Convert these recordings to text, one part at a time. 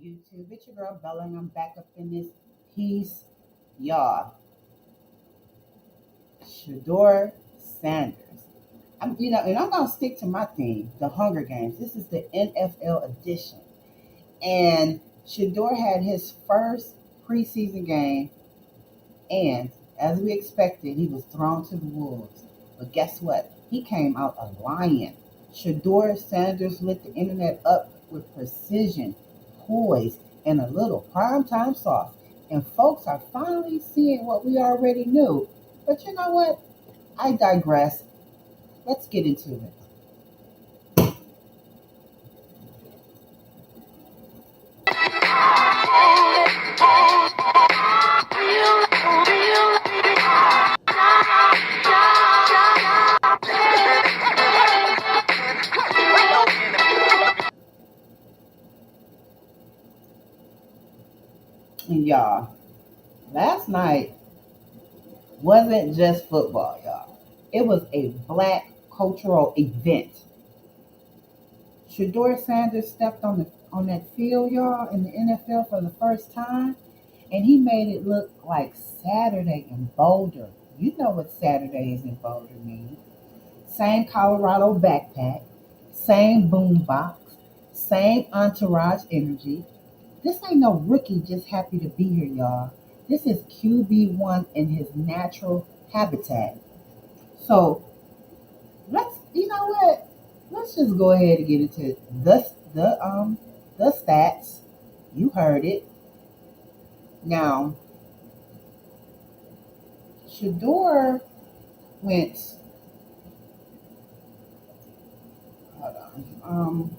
YouTube? It's your girl Bella, and I'm back up in this piece, y'all. Shedeur Sanders. And I'm gonna stick to my theme, the Hunger Games. This is the NFL edition, and Shedeur had his first preseason game, and as we expected, he was thrown to the wolves. But guess what? He came out a lion. Shedeur Sanders lit the internet up with precision, poise, and a little primetime sauce. And folks are finally seeing what we already knew. But you know what? I digress. Let's get into it. And y'all, last night wasn't just football, y'all. It was a black cultural event. Shedeur Sanders stepped on that field, y'all, in the NFL for the first time, and he made it look like Saturday in Boulder. You know what Saturdays in Boulder mean. Same Colorado backpack, same boombox, same entourage energy. This ain't no rookie just happy to be here, y'all. This is QB1 in his natural habitat. So you know what? Let's just go ahead and get into the stats. You heard it. Now, Shedeur went. Hold on.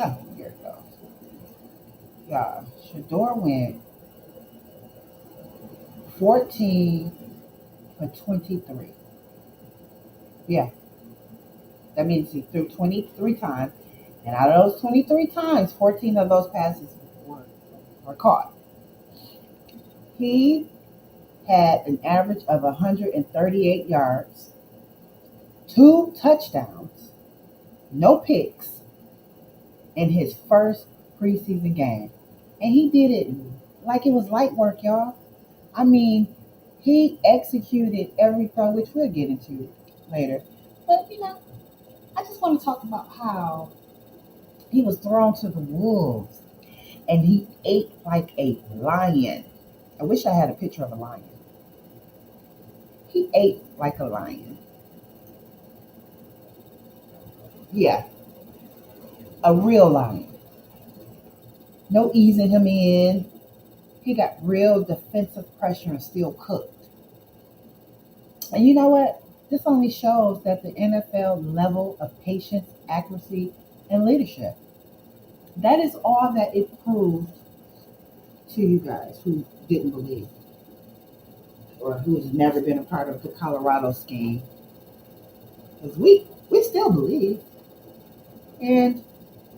Oh, here it goes. Yeah, Shedeur went 14 for 23. Yeah, that means he threw 23 times, and out of those 23 times, 14 of those passes were caught. He had an average of 138 yards, 2 touchdowns, no picks in his first preseason game. And he did it like it was light work, y'all. I mean, he executed everything, which we'll get into later. But, I just want to talk about how he was thrown to the wolves and he ate like a lion. I wish I had a picture of a lion. He ate like a lion. Yeah, a real lion. No easing him in. He got real defensive pressure and still cooked. And you know what? This only shows that the NFL level of patience, accuracy, and leadership. That is all that it proved to you guys who didn't believe or who's never been a part of the Colorado scheme. Because we still believe. And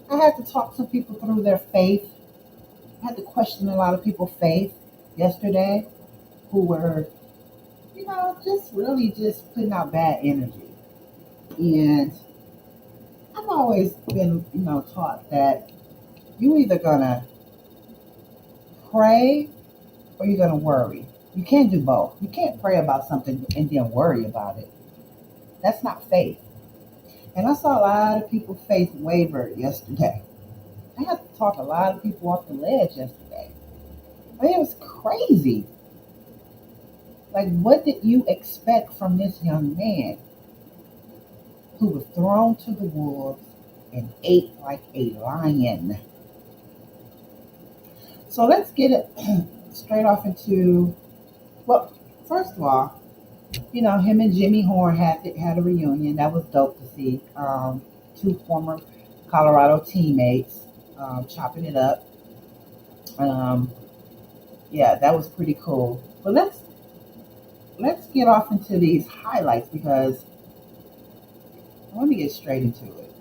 I had to talk to people through their faith. I had to question a lot of people's faith yesterday who were, just really just putting out bad energy. And I've always been, taught that you either gonna pray or you're gonna worry. You can't do both. You can't pray about something and then worry about it. That's not faith. And I saw a lot of people's faith waver yesterday. I had to talk a lot of people off the ledge yesterday. I mean, it was crazy. Like, what did you expect from this young man who was thrown to the wolves and ate like a lion? So let's get it straight off into, well, first of all, him and Jimmy Horn had a reunion. That was dope to see. Two former Colorado teammates chopping it up. Yeah, that was pretty cool. But let's get off into these highlights because I want to get straight into it.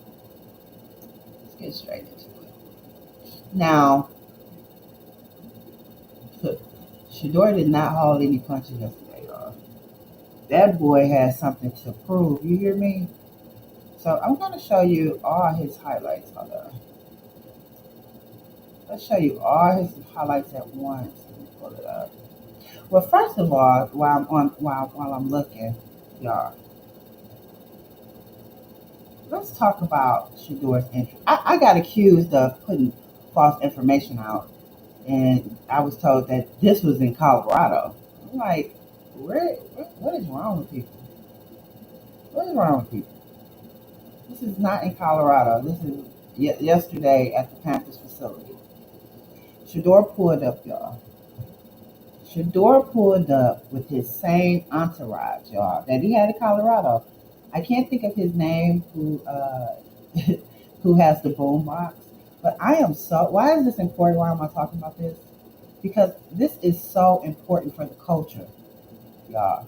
Let's get straight into it. Now, Shedeur did not hold any punches yesterday, y'all. That boy has something to prove. You hear me? So I'm going to show you all his highlights. Hold on. Let's show you all his highlights at once. Let me pull it up. Well, first of all, while I'm looking, y'all, let's talk about Shedeur's entry. I got accused of putting false information out, and I was told that this was in Colorado. I'm like, what is wrong with people? What is wrong with people? This is not in Colorado. This is yesterday at the Panthers facility. Shedeur pulled up, y'all. Shedeur pulled up with his same entourage, y'all, that he had in Colorado. I can't think of his name, who has the boom box. But I am so. Why is this important? Why am I talking about this? Because this is so important for the culture, y'all.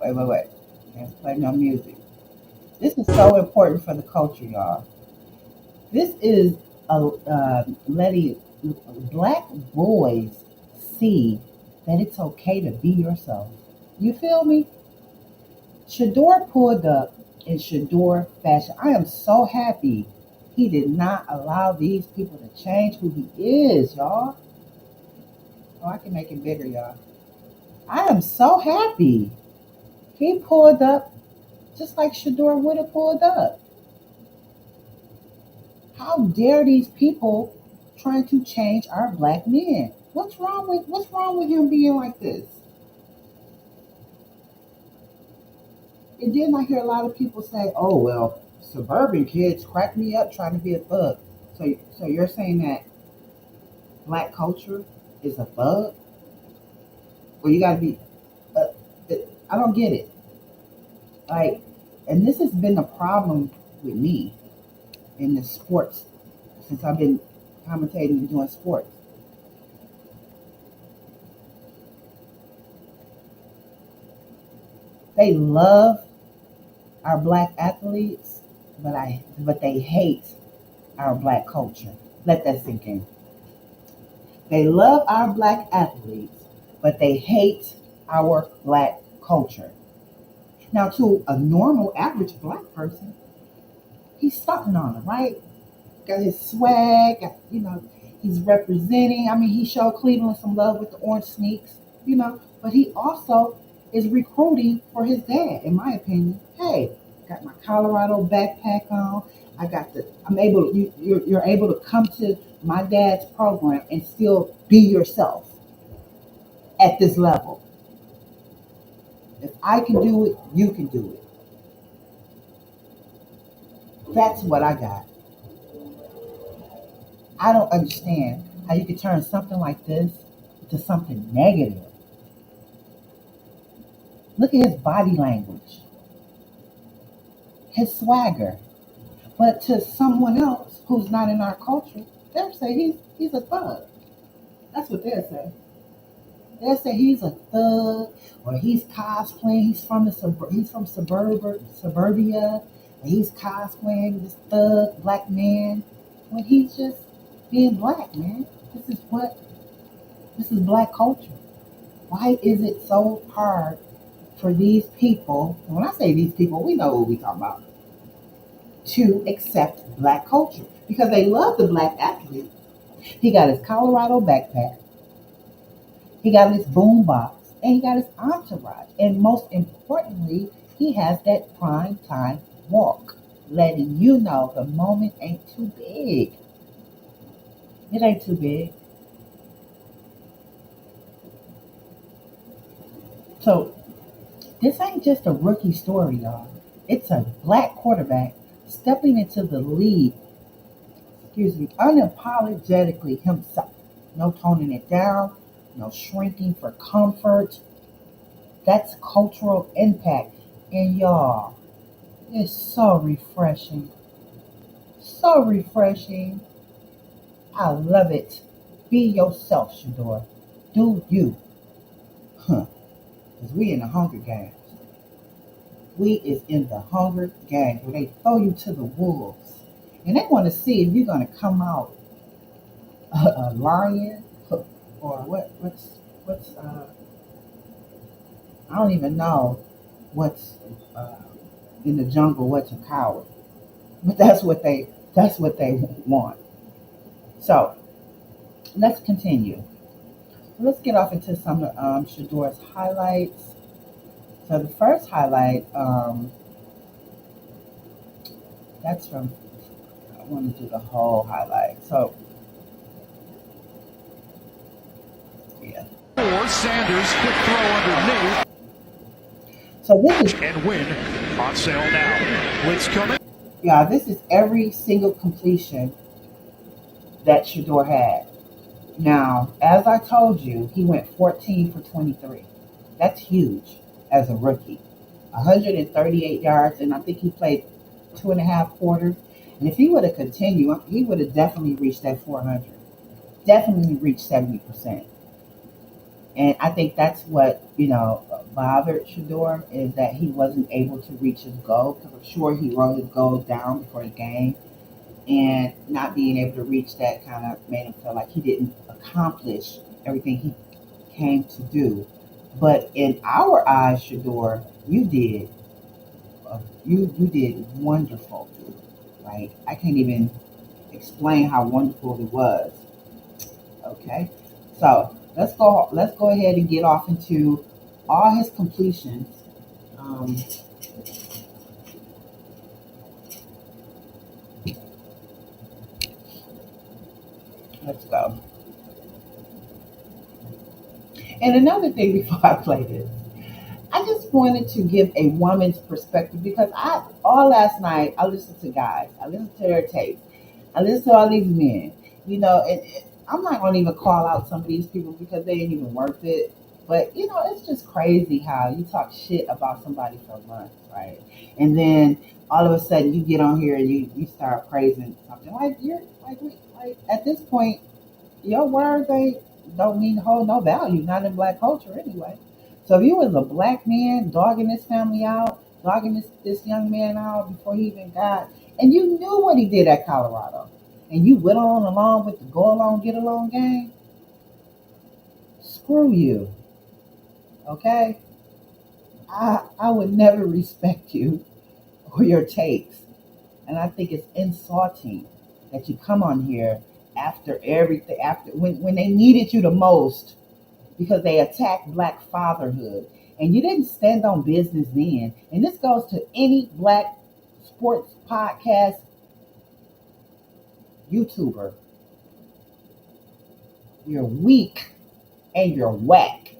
Wait. Can't play no music. This is so important for the culture, y'all. This is letting black boys see that it's okay to be yourself. You feel me? Shedeur pulled up in Shedeur fashion. I am so happy he did not allow these people to change who he is, y'all. Oh, I can make it bigger, y'all. I am so happy he pulled up just like Shedeur would have pulled up. How dare these people trying to change our black men? What's wrong with him being like this? And then I hear a lot of people say, "Oh well, suburban kids crack me up trying to be a thug." So you're saying that black culture is a thug? Well, you got to be. Uh, I don't get it. Like, and this has been a problem with me in the sports since I've been commentating and doing sports. They love our black athletes, but they hate our black culture. Let that sink in. They love our black athletes, but they hate our black culture. Now, to a normal, average black person, he's stunting on them, right? Got his swag, he's representing. I mean, he showed Cleveland some love with the orange sneaks, but he also is recruiting for his dad, in my opinion. Hey, got my Colorado backpack on. I'm able, you're able to come to my dad's program and still be yourself at this level. If I can do it, you can do it. That's what I got. I don't understand how you could turn something like this to something negative. Look at his body language, his swagger. But to someone else who's not in our culture, they'll say he's a thug. That's what they'll say. They'll say he's a thug, or he's cosplaying. He's from suburbia, and he's cosplaying this thug black man when he's just being black, man. This is black culture. Why is it so hard for these people? And when I say these people, we know what we talking about, to accept black culture because they love the black athlete. He got his Colorado backpack, he got his boom box, and he got his entourage. And most importantly, he has that prime time walk, letting you know the moment ain't too big. It ain't too big. So this ain't just a rookie story, y'all. It's a black quarterback stepping into the league, unapologetically himself. No toning it down, no shrinking for comfort. That's cultural impact. And y'all, it's so refreshing. So refreshing. I love it. Be yourself, Shedeur. Do you. Huh. Because we in the Hunger Games. We is in the Hunger Games where they throw you to the wolves. And they want to see if you're going to come out a lion or what's I don't even know what's in the jungle, what's a coward. But that's what they want. So let's continue. Let's get off into some of Shedeur's highlights. So the first highlight, that's from, I want to do the whole highlight. So, yeah. Sanders, quick throw underneath. So this is, And win on sale now. Blitz coming. yeah, this is every single completion that Shedeur had. Now, as I told you, he went 14 for 23. That's huge as a rookie. 138 yards, and I think he played 2.5 quarters. And if he would have continued, he would have definitely reached that 400. Definitely reached 70%. And I think that's what, bothered Shedeur, is that he wasn't able to reach his goal. Because I'm sure he wrote his goal down before the game. And not being able to reach that kind of made him feel like he didn't accomplish everything he came to do. But in our eyes, Shedeur, you did. You did wonderful. Like, I can't even explain how wonderful it was. Okay, so let's go ahead and get off into all his completions. Let's go. And another thing before I play this, I just wanted to give a woman's perspective because all last night I listened to guys, I listened to their tapes, I listened to all these men, and I'm not going to even call out some of these people because they ain't even worth it. But it's just crazy how you talk shit about somebody for months, right? And then all of a sudden you get on here and you start praising something like like at this point your words don't mean hold no value, not in black culture anyway. So if you was a black man dogging this family out, dogging this young man out before he even got, and you knew what he did at Colorado, and you went on along with the go along, get along game, screw you, okay? I would never respect you or your takes. And I think it's insulting that you come on here after everything, after when they needed you the most, because they attacked black fatherhood. And you didn't stand on business then. And this goes to any black sports podcast YouTuber. You're weak and you're whack.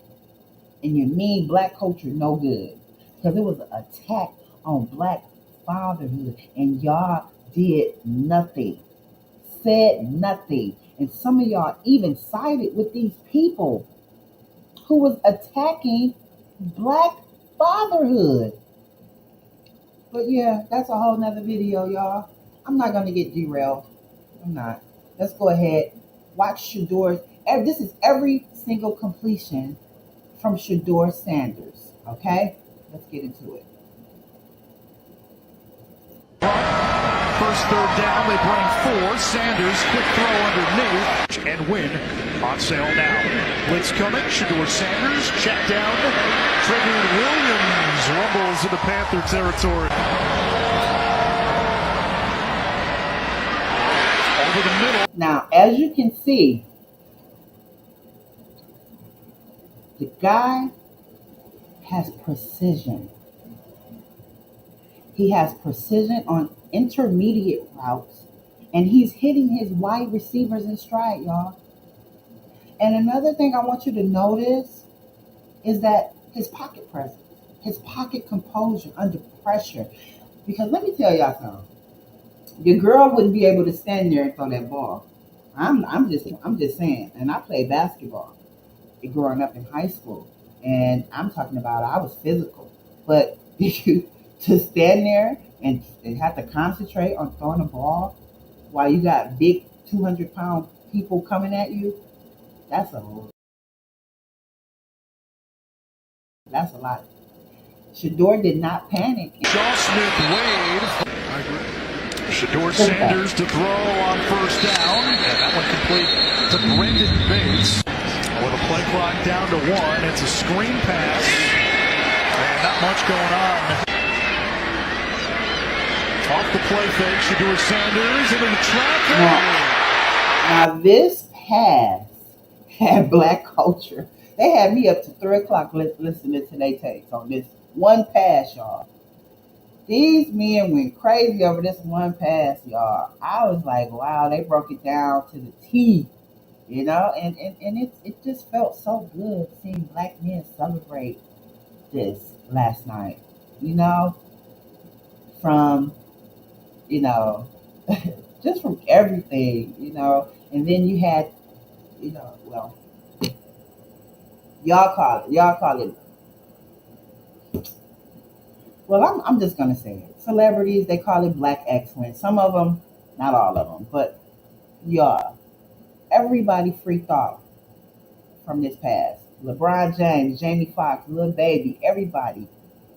And you mean black culture no good. Because it was an attack on black fatherhood. And y'all did nothing. Said nothing. And some of y'all even sided with these people who was attacking black fatherhood. But yeah, that's a whole nother video, y'all. I'm not going to get derailed. I'm not. Let's go ahead. Watch Shedeur's. This is every single completion from Shedeur Sanders. Okay? Let's get into it. First third down, they bring 4. Sanders, quick throw underneath, and win on sale now. Blitz coming, Shedeur Sanders, check down. Trevor Williams rumbles into Panther territory. Over the middle. Now, as you can see, the guy has precision. He has precision on intermediate routes, and he's hitting his wide receivers in stride, y'all. And another thing I want you to notice is that his pocket presence, his pocket composure under pressure. Because let me tell y'all something. Your girl wouldn't be able to stand there and throw that ball. I'm just saying. And I played basketball growing up in high school, and I'm talking about I was physical, but to stand there and have to concentrate on throwing a ball while you got big 200-pound people coming at you, that's a lot. Shedeur did not panic. Shaw Smith-Wade. Shedeur Sanders to throw on first down. And that one complete to Brendan Bates. With a play clock down to 1. It's a screen pass. And not much going on. Off the play fake, Shedeur Sanders into the trap. Now this pass had black culture. They had me up to 3 o'clock listening to their takes on this one pass, y'all. These men went crazy over this one pass, y'all. I was like, wow, they broke it down to the T, and it just felt so good seeing black men celebrate this last night, you know, from, you know, just from everything, and then you had, well, y'all call it. Well, I'm just gonna say it. Celebrities, they call it black excellence. Some of them, not all of them, but y'all, everybody freaked out from this pass. LeBron James, Jamie Foxx, Lil Baby, everybody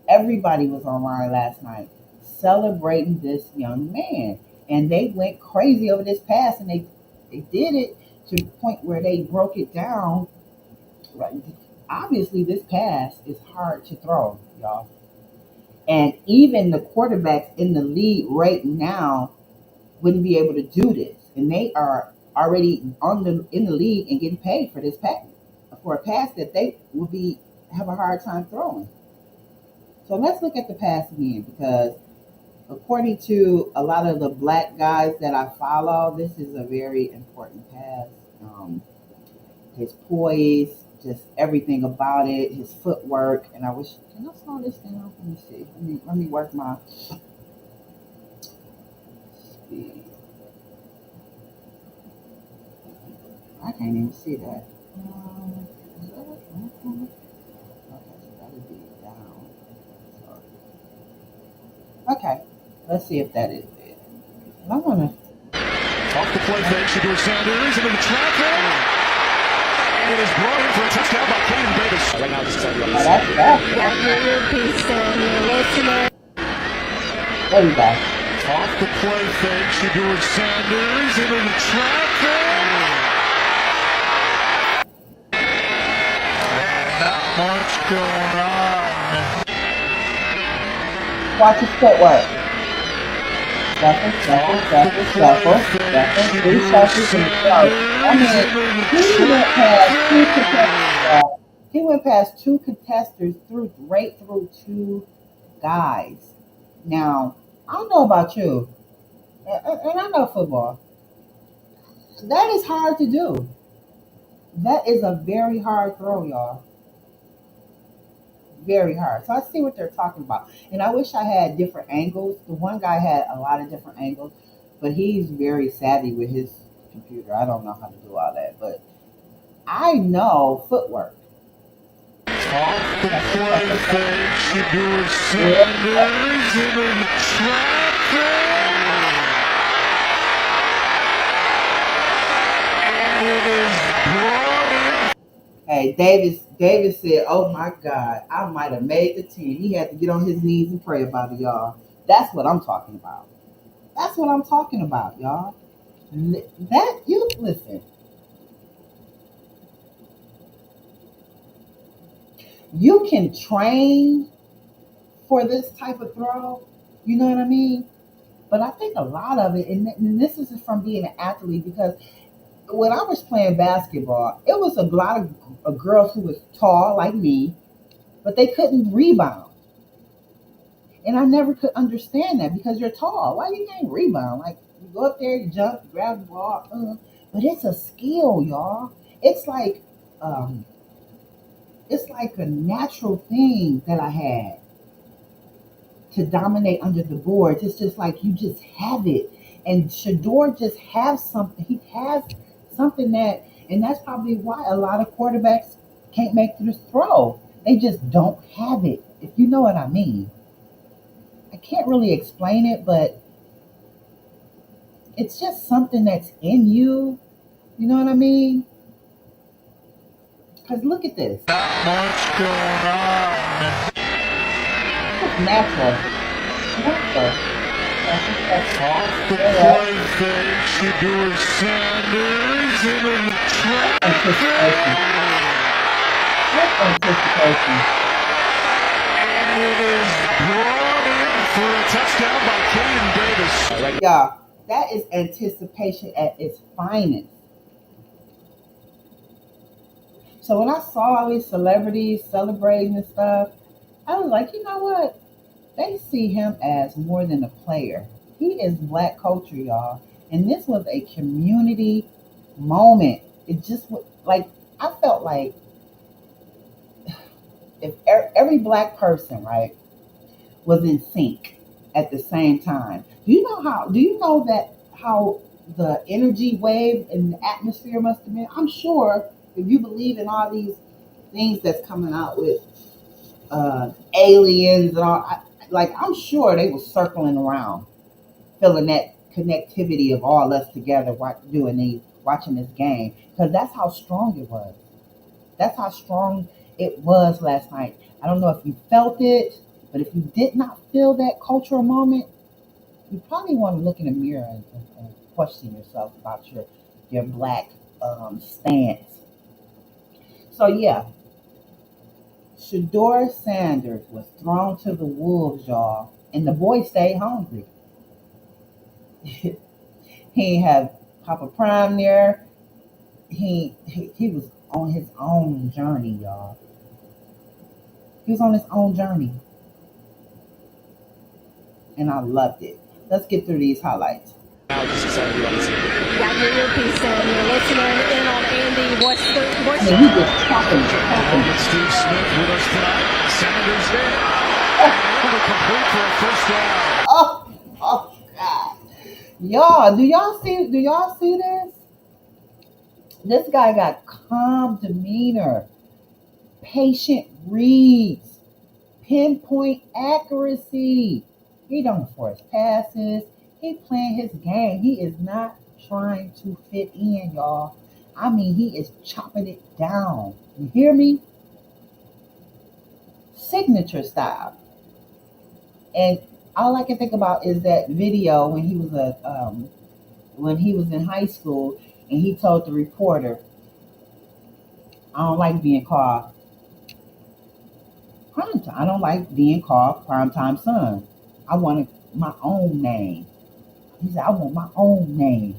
was online last night celebrating this young man, and they went crazy over this pass, and they did it to the point where they broke it down. Right. Obviously, this pass is hard to throw, y'all. And even the quarterbacks in the league right now wouldn't be able to do this. And they are already in the league and getting paid for this pass, for a pass that they will have a hard time throwing. So let's look at the pass again, because according to a lot of the black guys that I follow, this is a very important pass. His poise, just everything about it, his footwork, and can I slow this down? Let me see. Let me work my speed. I can't even see that. Is that okay, so that'll be down. Okay, let's see if that is it. I wanna off the play fake, Shedeur Sanders into the traffic. It is brought in for a touchdown by Kenyon Davis. Right now, it's that's there you go. Off the play fake, Shedeur Sanders into the traffic. Not much going on. Watch his footwork. Shuffle, three shuffles and throw. I mean, he went past two contesters right through two guys. Now, I don't know about you, and I know football. That is hard to do. That is a very hard throw, y'all. Very hard. So I see what they're talking about. And I wish I had different angles. The one guy had a lot of different angles, but he's very savvy with his computer. I don't know how to do all that, but I know footwork. Off the play fake, Shedeur Sanders into the traffic. It is brought in. Hey, Davis said, "Oh my God, I might have made the team." He had to get on his knees and pray about it, y'all. That's what I'm talking about. That's what I'm talking about, y'all. That you listen. You can train for this type of throw, you know what I mean? But I think a lot of it, and this is from being an athlete, because when I was playing basketball, it was a lot of girls who was tall like me, but they couldn't rebound. And I never could understand that, because you're tall. Why you can't rebound? Like, you go up there, you jump, you grab the ball. But it's a skill, y'all. It's like a natural thing that I had to dominate under the boards. It's just like you just have it. And Shedeur just has something. He has something and that's probably why a lot of quarterbacks can't make this throw. They just don't have it, if you know what I mean. I can't really explain it, but it's just something that's in you. You know what I mean? Because look at this. Not much going on. It's natural. Off the play fake, Shedeur Sanders into the traffic. Anticipation. And it is brought in for a touchdown by Kenyon Davis. Yeah, that is anticipation at its finest. So when I saw all these celebrities celebrating and stuff, I was like, you know what? They see him as more than a player. He is black culture, y'all. And this was a community moment. It just like I felt like if every black person, right, was in sync at the same time. Do you know that how the energy wave and the atmosphere must have been? I'm sure if you believe in all these things that's coming out with aliens and all, I'm sure they were circling around, feeling that connectivity of all us together, watching this game, because that's how strong it was. That's how strong it was last night. I don't know if you felt it, but if you did not feel that cultural moment, you probably want to look in the mirror and question yourself about your black stance. So yeah, Shedeur Sanders was thrown to the wolves, y'all, and the boy stayed hungry. He ain't have Papa Prime there. He was on his own journey, y'all. He was on his own journey. And I loved it. Let's get through these highlights. Got your earpiece in. You're listening in on Andy. What's I mean, he just talking. Steve Smith with us tonight. Sanders there. Able to complete for a first down. Oh God. Y'all, do y'all see this? This guy got calm demeanor, patient reads, pinpoint accuracy. He don't force passes. He playing his game. He is not trying to fit in, y'all. I mean, he is chopping it down. You hear me? Signature style. And all I can think about is that video when he was in high school and he told the reporter, I don't like being called primetime. I don't like being called primetime son. I wanted my own name. He said, I want my own name.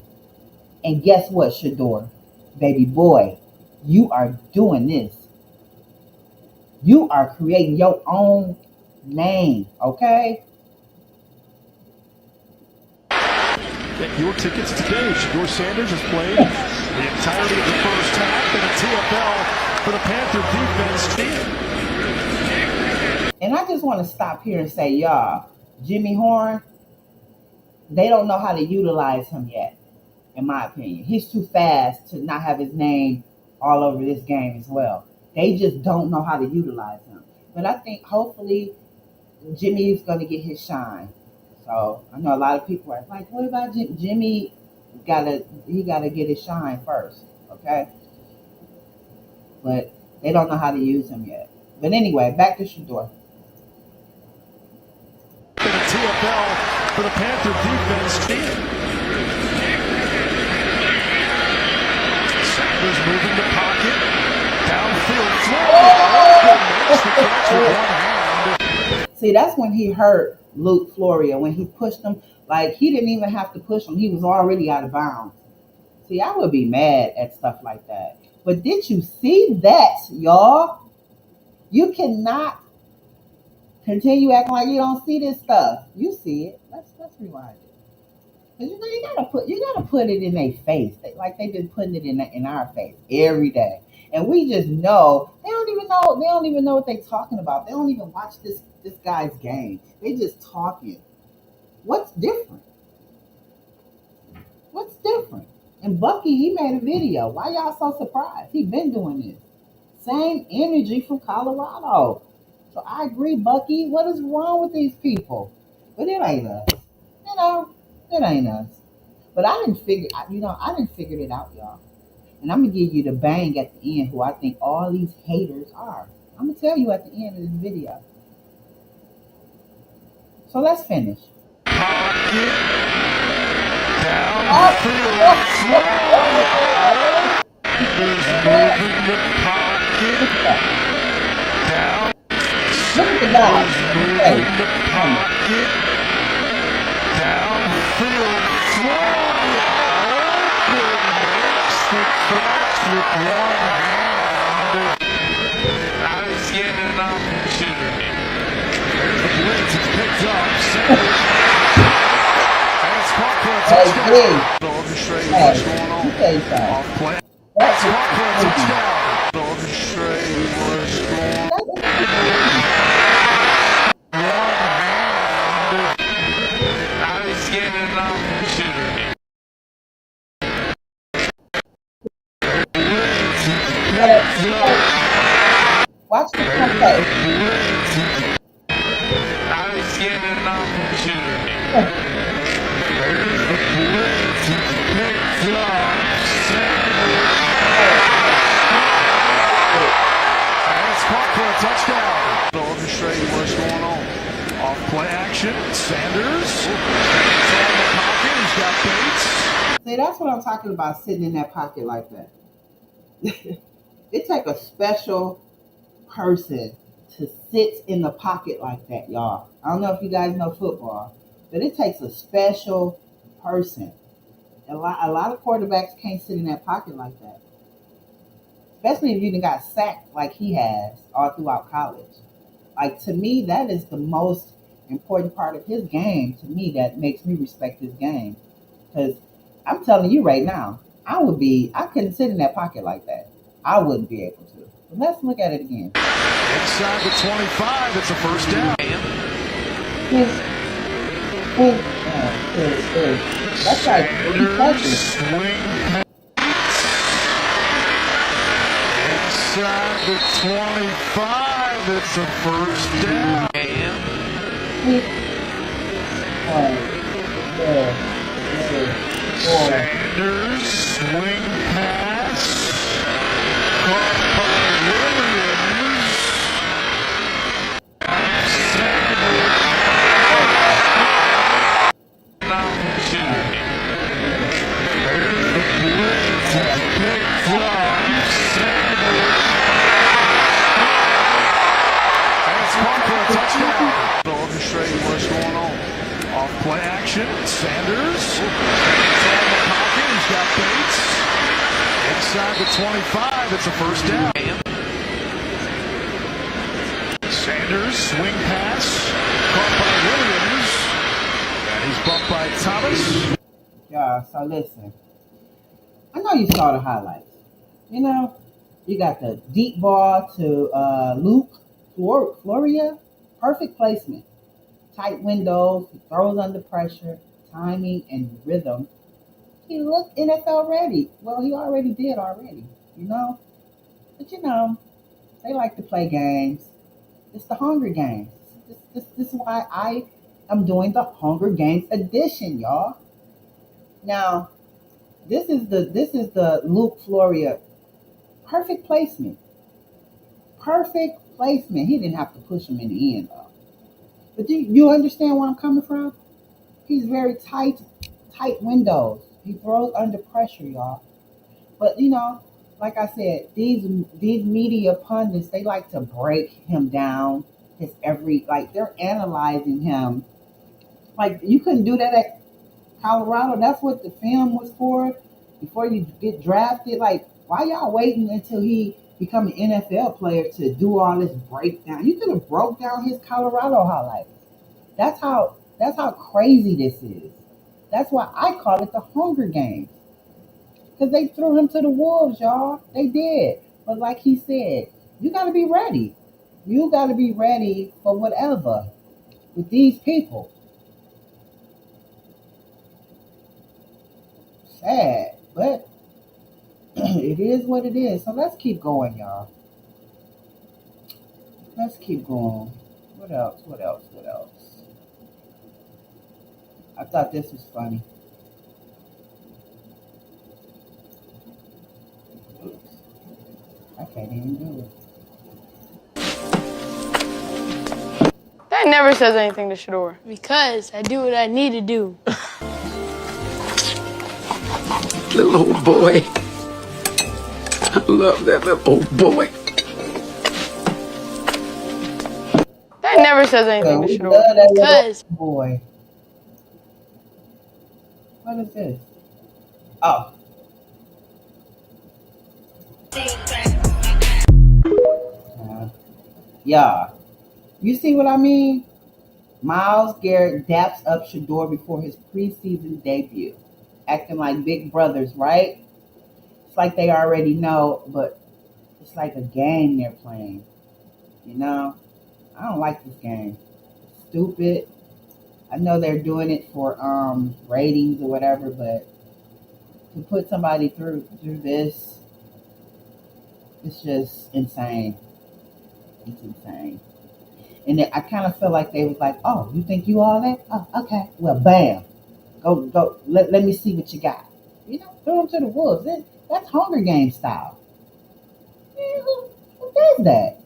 And guess what, Shedeur? Baby boy, you are doing this. You are creating your own name, okay? Get your tickets today. Shedeur Sanders has played the entirety of the first half in a TFL for the Panther defense team. And I just want to stop here and say, y'all, Jimmy Horn, they don't know how to utilize him yet, in my opinion. He's too fast to not have his name all over this game as well. They just don't know how to utilize him. But I think hopefully Jimmy's going to get his shine. So I know a lot of people are like, what about Jimmy? Jimmy he gotta get his shine first, okay? But they don't know how to use him yet. But anyway, back to Shedeur. In a TFL for the Panther defense team. Sanders moving the pocket. Downfield. See, that's when he hurt Luke Florio, when he pushed him. Like, he didn't even have to push him. He was already out of bounds. See, I would be mad at stuff like that. But did you see that, y'all? You cannot continue acting like you don't see this stuff. You see it. Let's rewind it. Cause you gotta put it in their face, like they've been putting it in our face every day, and we just know they don't even know what they're talking about. They don't even watch this guy's game. They just talking. What's different? What's different? And Bucky, he made a video. Why y'all so surprised? He been doing this. Same energy from Colorado. So I agree, Bucky. What is wrong with these people? But it ain't us. It ain't us. But I didn't figure it out, y'all. And I'm gonna give you the bang at the end who I think all these haters are. I'm gonna tell you at the end of this video. So let's finish. Look at the guy. There's the blitz. It's picked up. Sanders. And it's caught for a touchdown. Orchestrate what's going on. Off play. It's caught for a touchdown. Orchestrate what's going on. Watch the play. Touchdown. Orchestrating what's going on. Off play action. Sanders. He's got Bates. See, that's what I'm talking about, sitting in that pocket like that. It takes a special person to sit in the pocket like that, y'all. I don't know if you guys know football, but it takes a special person. A lot of quarterbacks can't sit in that pocket like that. Especially if you done got sacked like he has all throughout college. Like, to me, that is the most important part of his game, to me, that makes me respect his game. Because I'm telling you right now, I couldn't sit in that pocket like that. I wouldn't be able to. But let's look at it again. Inside the 25, it's a first down. That's like 3 touches. Inside the 25, it's a first down. Sanders, swing pass. Caught by Williams. Orchestrating what's going on. Off play action. Sanders. He's got Bates. Inside the 25, it's a first down. Sanders, swing pass. Caught by Williams. And he's bumped by Thomas. Yeah, so listen. I know you saw the highlights. You know, you got the deep ball to Luke Floria. Perfect placement. Tight windows. He throws under pressure. Timing and rhythm. He looked NFL ready. Well, he already did already, you know. But, you know, they like to play games. It's the Hunger Games. This is why I am doing the Hunger Games edition, y'all. Now, this is the Luke Floria. Perfect placement. Perfect placement. He didn't have to push him in the end, though. But do you understand where I'm coming from? He's very tight windows. He throws under pressure, y'all. But, you know, like I said, these media pundits, they like to break him down. They're analyzing him. Like, you couldn't do that at Colorado. That's what the film was for. Before you get drafted, like, why y'all waiting until he become an NFL player to do all this breakdown? You could have broke down his Colorado highlights. That's how crazy this is. That's why I call it the Hunger Games. Because they threw him to the wolves, y'all. They did. But like he said, you got to be ready. You got to be ready for whatever with these people. Sad, but it is what it is. So let's keep going, y'all. Let's keep going. What else? I thought this was funny. Oops. I can't even do it. That never says anything to Shedeur. Because I do what I need to do. Little old boy. I love that little old boy. That never says anything to Shedeur. Because boy. What is this? Oh. Yeah. You see what I mean? Miles Garrett daps up Shedeur before his preseason debut, acting like big brothers, right? It's like they already know, but it's like a game they're playing. You know? I don't like this game. It's stupid. I know they're doing it for ratings or whatever, but to put somebody through this, it's just insane. It's insane. And I kind of feel like they was like, oh, you think you all that? Oh, okay. Well, bam. Go. Let me see what you got. You know, throw them to the wolves. That's Hunger Games style. Man, who does that?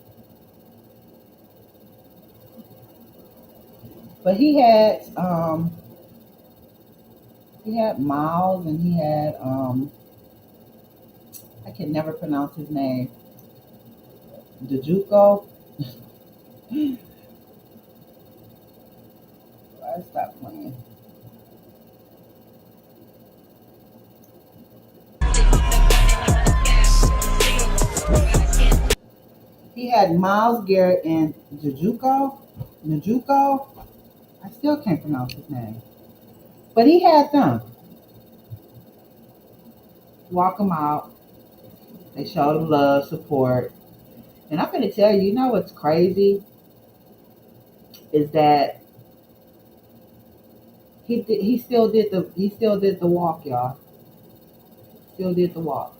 But he had Miles and he had I can never pronounce his name. Dejuko. I stopped playing. He had Miles Garrett and Najuko. I still can't pronounce his name. But he had them. Walk him out. They showed him love, support. And I'm gonna tell you, you know what's crazy? Is that he still did the walk, y'all. Still did the walk.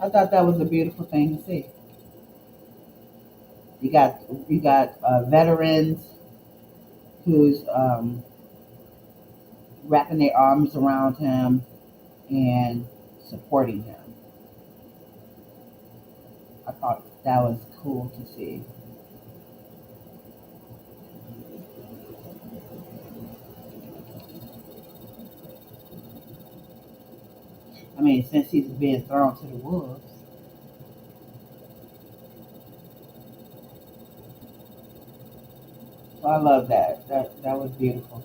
I thought that was a beautiful thing to see. You got veterans who's wrapping their arms around him and supporting him. I thought that was cool to see. I mean, since he's being thrown to the wolves. So I love that. That was beautiful.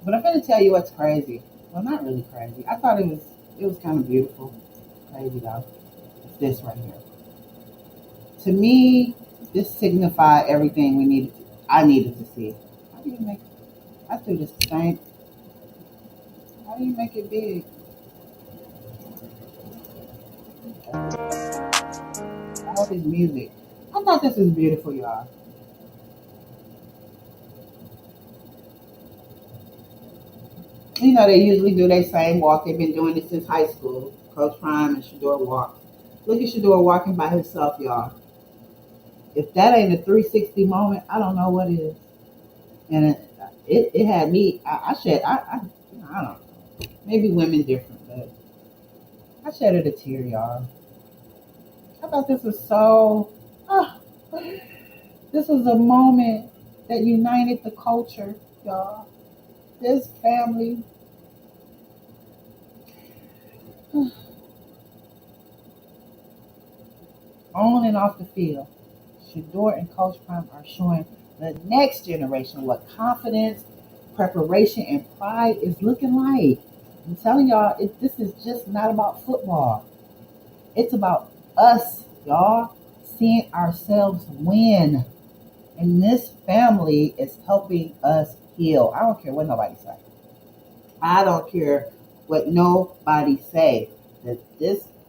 But I'm gonna tell you what's crazy. Well, not really crazy. I thought it was kind of beautiful. Crazy though. It's this right here. To me, this signified everything I needed to see. How do you make? I threw this thing. How do you make it big? All this music. I thought this was beautiful, y'all. You know, they usually do their same walk. They've been doing it since high school. Coach Prime and Shedeur walk. Look at Shedeur walking by himself, y'all. If that ain't a 360 moment, I don't know what is. And it had me. I don't know. Maybe women different, but I shedded a tear, y'all. I thought this was so. ah, this was a moment that united the culture, y'all. This family. On and off the field, Shedeur and Coach Prime are showing the next generation what confidence, preparation, and pride is looking like. I'm telling y'all, this is just not about football. It's about us, y'all, seeing ourselves win. And this family is helping us heal. I don't care what nobody say. I don't care what nobody say. Because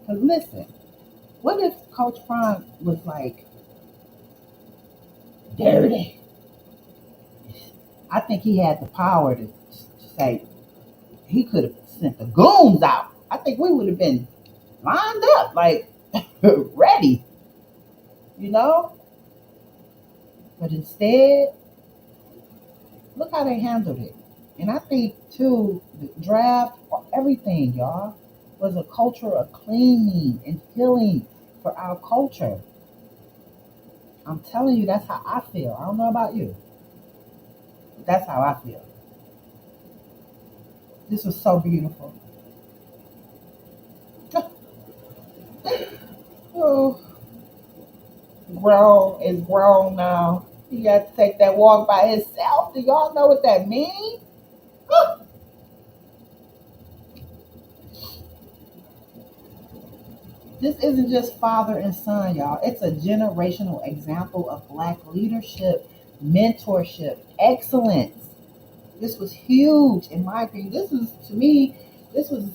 listen, what if Coach Prime was like dirty? I think he had the power to say he could have sent the goons out. I think we would have been lined up, like ready, you know? But instead, look how they handled it. And I think too, the draft, everything, y'all, was a culture of cleaning and healing for our culture. I'm telling you, that's how I feel. I don't know about you, but that's how I feel. This was so beautiful. Oh, grown is grown now. He got to take that walk by himself. Do y'all know what that means? This isn't just father and son, y'all. It's a generational example of Black leadership, mentorship, excellence. This was huge, in my opinion. This was, to me, this was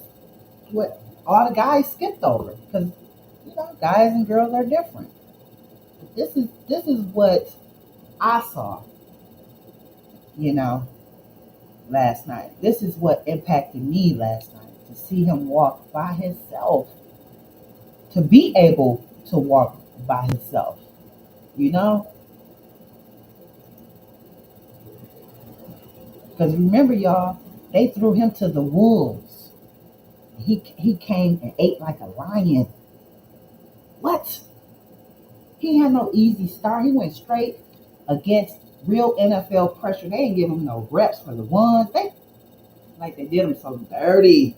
what all the guys skipped over, because guys and girls are different. But this is what I saw, last night. This is what impacted me last night, to see him walk by himself, to be able to walk by himself, Because remember, y'all, they threw him to the wolves. He came and ate like a lion. What? He had no easy start. He went straight against real NFL pressure. They didn't give him no reps for the ones. They did him so dirty.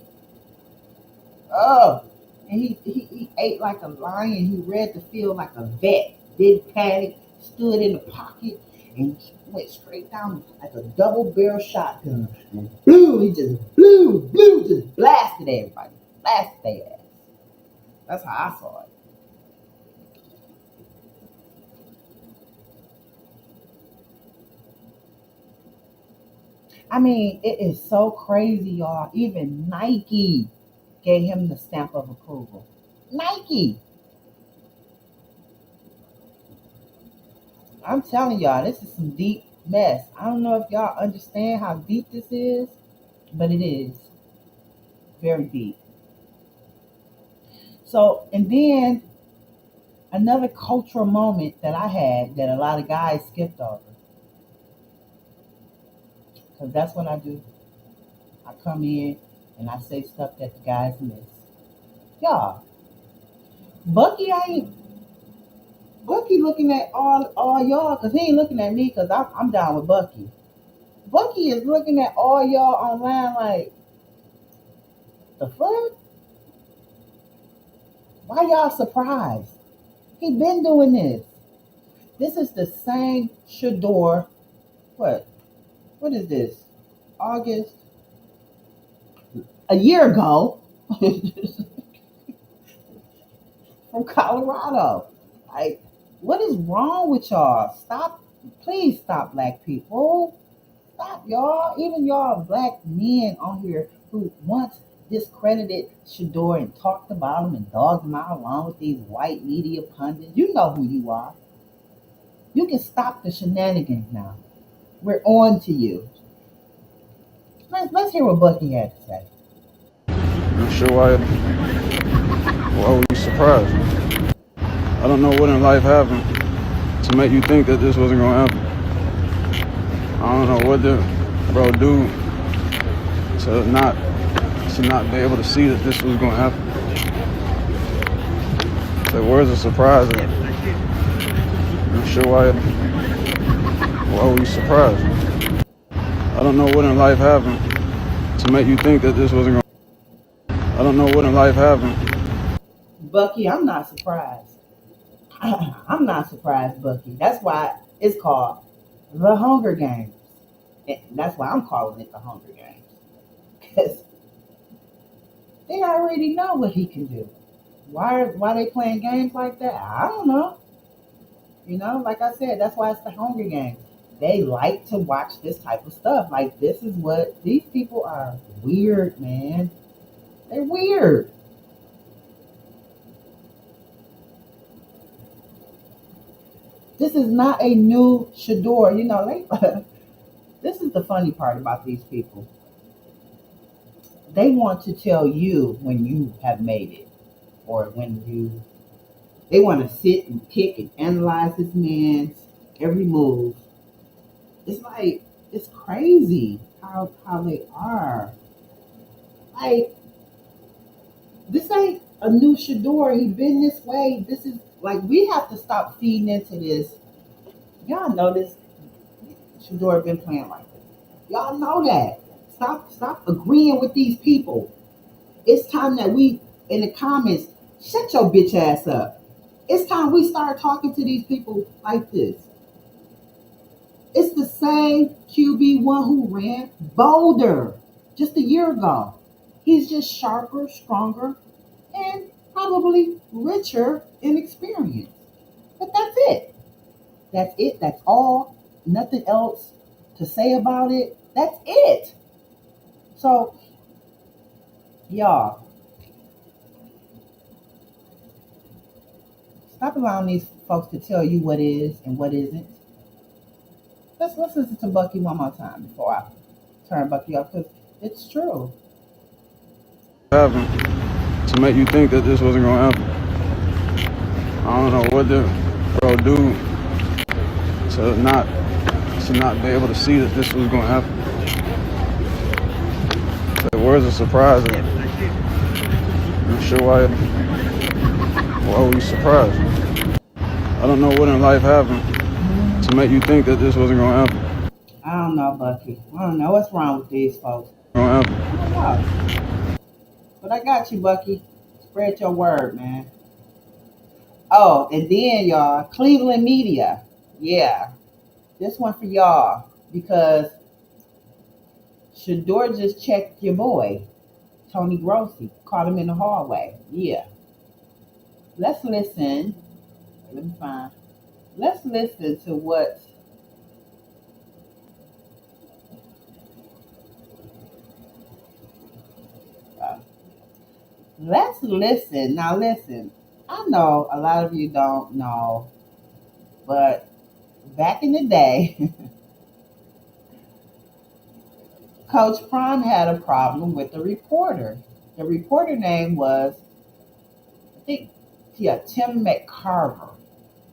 Oh, and he ate like a lion. He read the field like a vet. Didn't panic. Stood in the pocket and went straight down like a double barrel shotgun. And he just just blasted everybody. Blasted their ass. That's how I saw it. I mean, it is so crazy, y'all. Even Nike gave him the stamp of approval. Nike. I'm telling y'all, this is some deep mess. I don't know if y'all understand how deep this is, but it is very deep. So, and then another cultural moment that I had that a lot of guys skipped over. Because that's what I do. I come in and I say stuff that the guys miss. Y'all, Bucky looking at all y'all, because he ain't looking at me because I'm down with Bucky. Bucky is looking at all y'all online like, the fuck? Why y'all surprised? He been doing this. This is the same Shedeur. What is this? August? A year ago. From Colorado. Like, what is wrong with y'all? Please stop, Black people. Stop, y'all. Even y'all Black men on here who once discredited Shedeur and talked about him and dogged him out along with these white media pundits. You know who you are. You can stop the shenanigans now. We're on to you. Let's hear what Bucky had to say. I'm sure why were you surprised? I don't know what in life happened to make you think that this wasn't gonna happen. I don't know what the bro do to not be able to see that this was gonna happen. The words of surprise. I'm sure why were you surprised? I don't know what in life happened to make you think that this wasn't gonna. I don't know what in life happened. Bucky, I'm not surprised. I'm not surprised, Bucky. That's why it's called the Hunger Games. And that's why I'm calling it the Hunger Games. Because they already know what he can do. Why they playing games like that? I don't know. Like I said, that's why it's the Hunger Games. They like to watch this type of stuff. Like, this is what these people are. Weird, man. They're weird. This is not a new Shedeur. This is the funny part about these people. They want to tell you when you have made it, or they want to sit and pick and analyze this man's every move. It's crazy how they are. Like, this ain't a new Shedeur. He's been this way. This is we have to stop feeding into this. Y'all know this. Shedeur been playing like this. Y'all know that. Stop agreeing with these people. It's time that we, in the comments, shut your bitch ass up. It's time we start talking to these people like this. It's the same QB1 who ran Boulder just a year ago. He's just sharper, stronger, and probably richer in experience. But that's it. That's it. That's all. Nothing else to say about it. That's it. So, y'all, stop allowing these folks to tell you what is and what isn't. Let's listen to Bucky one more time before I turn Bucky off because it's true. Happened to make you think that this wasn't gonna happen. I don't know what the bro do to not be able to see that this was gonna happen. The words of surprise. I'm not sure why were you surprised? I don't know what in life happened to make you think that this wasn't gonna happen. I don't know, Bucky. I don't know what's wrong with these folks. Gonna happen. I don't know. But I got you, Bucky. Spread your word, man. Oh, and then y'all, Cleveland media. Yeah. This one for y'all because Shedeur just checked your boy, Tony Grossi. Caught him in the hallway. Yeah. Let's listen. Let me find. Let's listen to what let's listen. Now listen. I know a lot of you don't know, but back in the day, Coach Prime had a problem with the reporter. The reporter name was, I think, Tim McCarver,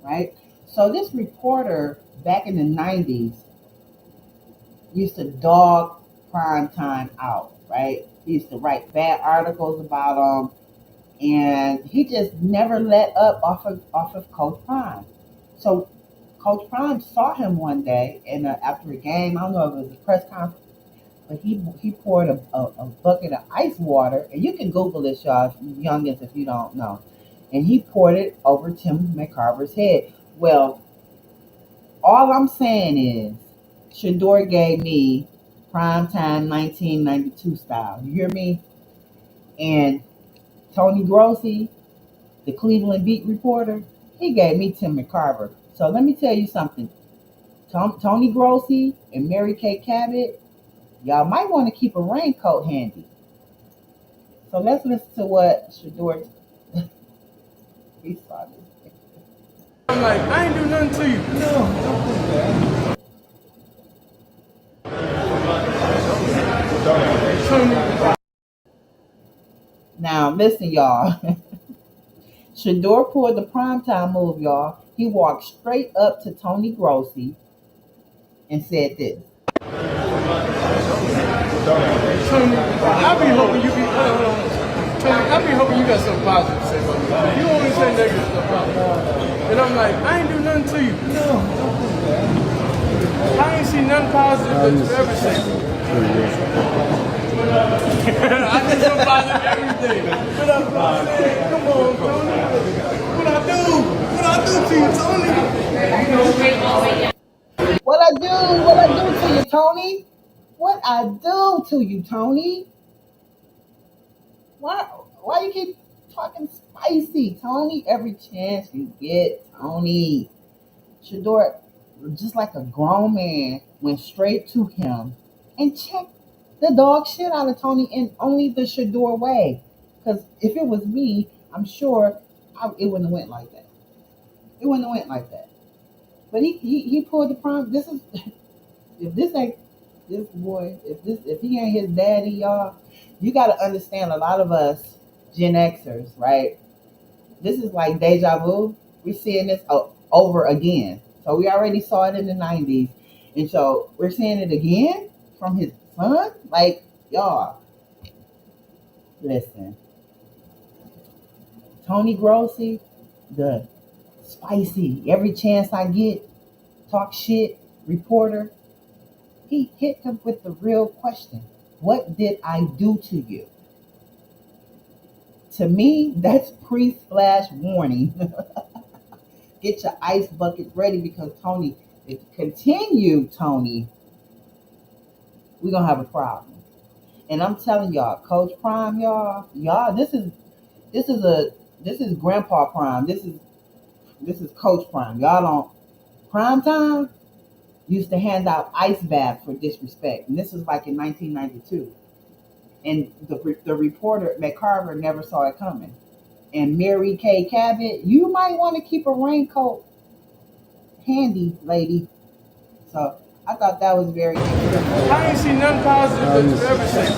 right? So this reporter back in the 90s used to dog Prime Time out, right? He used to write bad articles about him, and he just never let up off of Coach Prime. So Coach Prime saw him one day, and after a game, I don't know if it was a press conference, but he poured a bucket of ice water, and you can Google this, y'all, youngins, if you don't know. And he poured it over Tim McCarver's head. Well, all I'm saying is, Shedeur gave me primetime 1992 style. You hear me? And Tony Grossi, the Cleveland beat reporter, he gave me Tim McCarver. So let me tell you something. Tony Grossi and Mary Kay Cabot, y'all might want to keep a raincoat handy. So let's listen to what Shedeur. He saw this. I'm like, I ain't do nothing to you. No, don't do that. Now listen, y'all. Shedeur pulled the primetime move, y'all. He walked straight up to Tony Grossi and said this. Tony, I be hoping you be, hold on. Tony, I be hoping you got something positive to say about me. You always say negative stuff about me. And I'm like, I ain't do nothing to you. No, don't do that. I ain't see nothing positive that you ever said. I did some positive everything. What up, man? Come on, Tony. What I do? What I do to you, Tony? What I do to you, Tony? What I do to you, Tony? Why you keep talking spicy, Tony? Every chance you get, Tony. Shedeur, just like a grown man, went straight to him and checked the dog shit out of Tony in only the Shedeur way. Because if it was me, I'm sure it wouldn't have went like that. It wouldn't have went like that. But he pulled the prime. This is if this ain't this boy, if he ain't his daddy, y'all, you got to understand. A lot of us Gen Xers, right? This is like deja vu. We're seeing this over again. So we already saw it in the 90s, and so we're seeing it again from his son. Like, y'all, listen. Tony Grossi, the spicy, every chance I get, talk shit reporter, he hit him with the real question. What did I do to you? To me, that's pre-splash warning. Get your ice bucket ready because Tony If you continue, Tony, we're gonna have a problem. And I'm telling y'all, Coach Prime, y'all, this is Grandpa Prime. This is Coach Prime. Y'all don't Prime Time used to hand out ice baths for disrespect, and this was like in 1992. And the reporter McCarver never saw it coming. And Mary Kay Cabot, you might want to keep a raincoat handy, lady. So I thought that was very interesting. I ain't seen nothing positive that you ever said.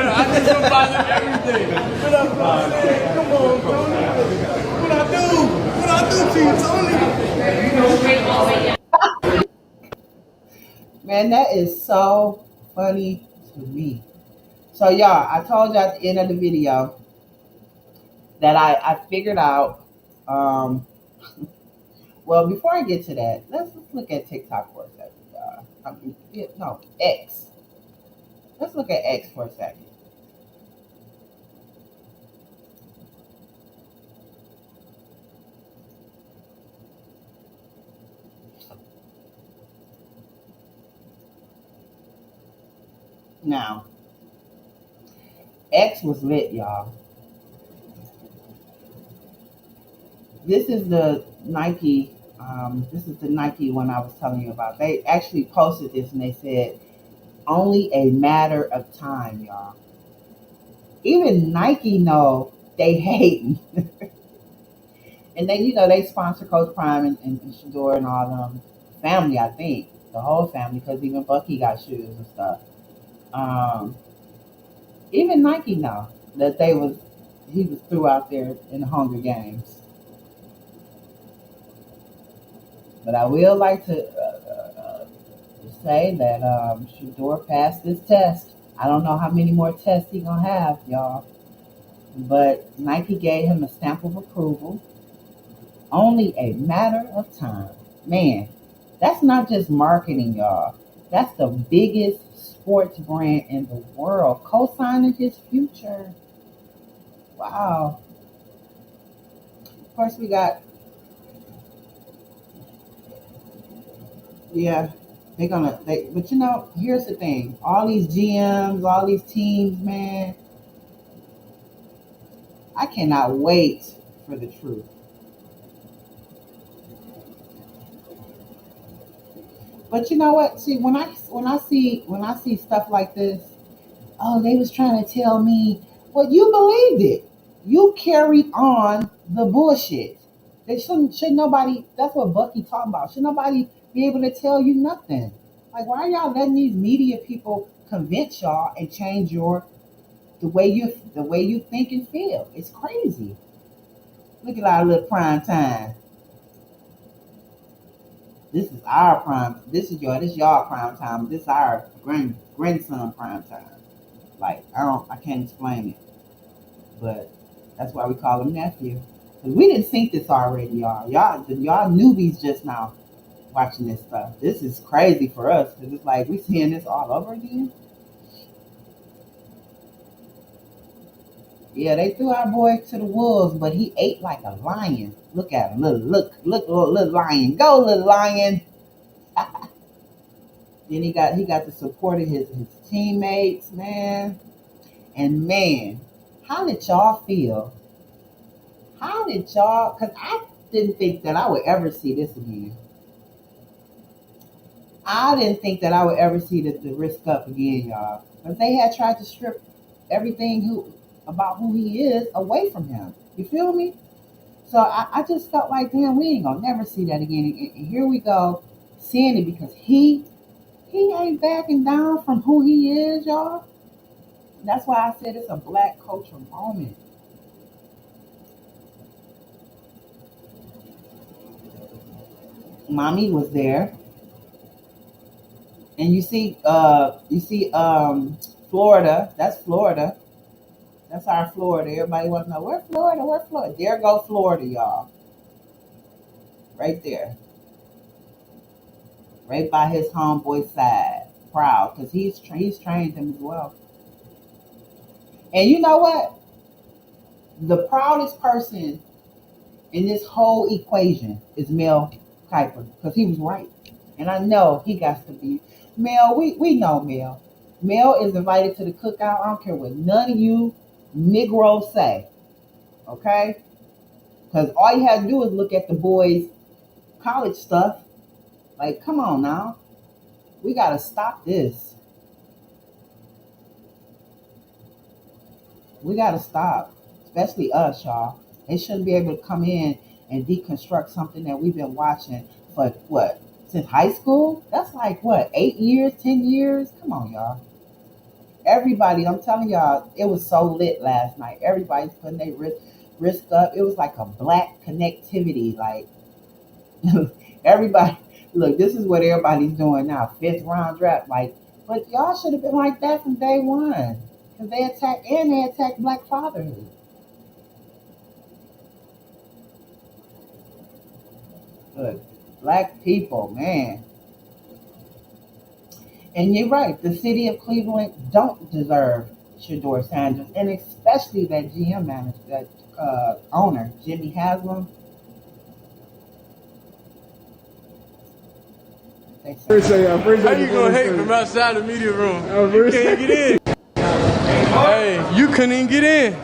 I did some positive everything. What up, Tony? Come on, Tony. What I do to you, Tony? Man, that is so funny to me. So y'all, I told you at the end of the video that I figured out. Well, before I get to that, let's look at TikTok for a second, y'all. X. Let's look at X for a second. Now, X was lit, y'all. This is the Nike. This is the Nike one I was telling you about. They actually posted this and they said, "Only a matter of time, y'all." Even Nike know they hating, and they sponsor Coach Prime and Shedeur and all them family. I think the whole family, because even Bucky got shoes and stuff. Even Nike know that he was threw out there in the Hunger Games. But I will like to say that Shedeur passed this test. I don't know how many more tests he gonna have, y'all. But Nike gave him a stamp of approval. Only a matter of time. Man, that's not just marketing, y'all. That's the biggest sports brand in the world, co-signing his future. Wow. Of course, we got, yeah, but here's the thing. All these GMs, all these teams, man, I cannot wait for the truth. But you know what? See, when I see stuff like this, oh, they was trying to tell me, well, you believed it. You carried on the bullshit. They should nobody. That's what Bucky talking about. Should nobody be able to tell you nothing? Like, why are y'all letting these media people convince y'all and change the way you think and feel? It's crazy. Look at our little prime time. This is our prime. This is y'all prime time. This is our grandson prime time. Like, I can't explain it, but that's why we call him nephew. Cause we didn't think this already, y'all. Y'all newbies just now watching this stuff. This is crazy for us because it's like we seeing this all over again. Yeah, they threw our boy to the wolves, but he ate like a lion. Look at him. Look, little lion. Go, little lion. Then he got the support of his teammates, man. And man, how did y'all feel? Because I didn't think that I would ever see this again. I didn't think that I would ever see the risk up again, y'all. Because they had tried to strip everything about who he is away from him. You feel me? So I just felt like, damn, we ain't gonna never see that again. And here we go, seeing it because he ain't backing down from who he is, y'all. That's why I said it's a black culture moment. Mommy was there. And you see Florida. That's Florida. That's our Florida. Everybody wants to know where Florida. There go Florida, y'all. Right there. Right by his homeboy's side. Proud, because he's trained him as well. And you know what? The proudest person in this whole equation is Mel Kiper, because he was right. And I know he got to be. Mel, we know Mel. Mel is invited to the cookout. I don't care what none of you Negroes say. Okay? Because all you have to do is look at the boys' college stuff. Like, come on now. We got to stop this. We got to stop. Especially us, y'all. They shouldn't be able to come in and deconstruct something that we've been watching for what? Since high school? That's like what? 8 years, 10 years? Come on, y'all. Everybody, I'm telling y'all, it was so lit last night. Everybody's putting their wrist up. It was like a black connectivity. Like, everybody, look, this is what everybody's doing now. 5th round draft. Like, but y'all should have been like that from day one. Because they attacked black fatherhood. Look, black people, man. And you're right, the city of Cleveland don't deserve Shedeur Sanders, and especially that GM manager, that owner, Jimmy Haslam. How you gonna hate from outside the media room? You can't get in. Hey, you couldn't even get in. I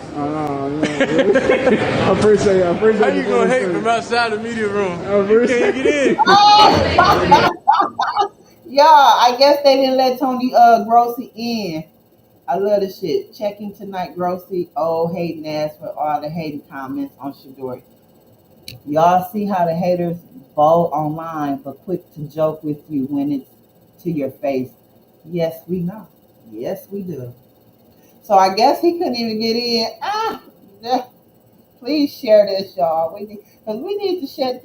appreciate How you gonna hate from outside the media room? You can't get in. Yeah, I guess they didn't let Tony Grossi in. I love this shit. Checking tonight, Grossi. Oh, hating ass for all the hating comments on Shedeur. Y'all see how the haters bold online but quick to joke with you when it's to your face. Yes, we know. Yes, we do. So I guess he couldn't even get in. Please share this, y'all. We need to shed.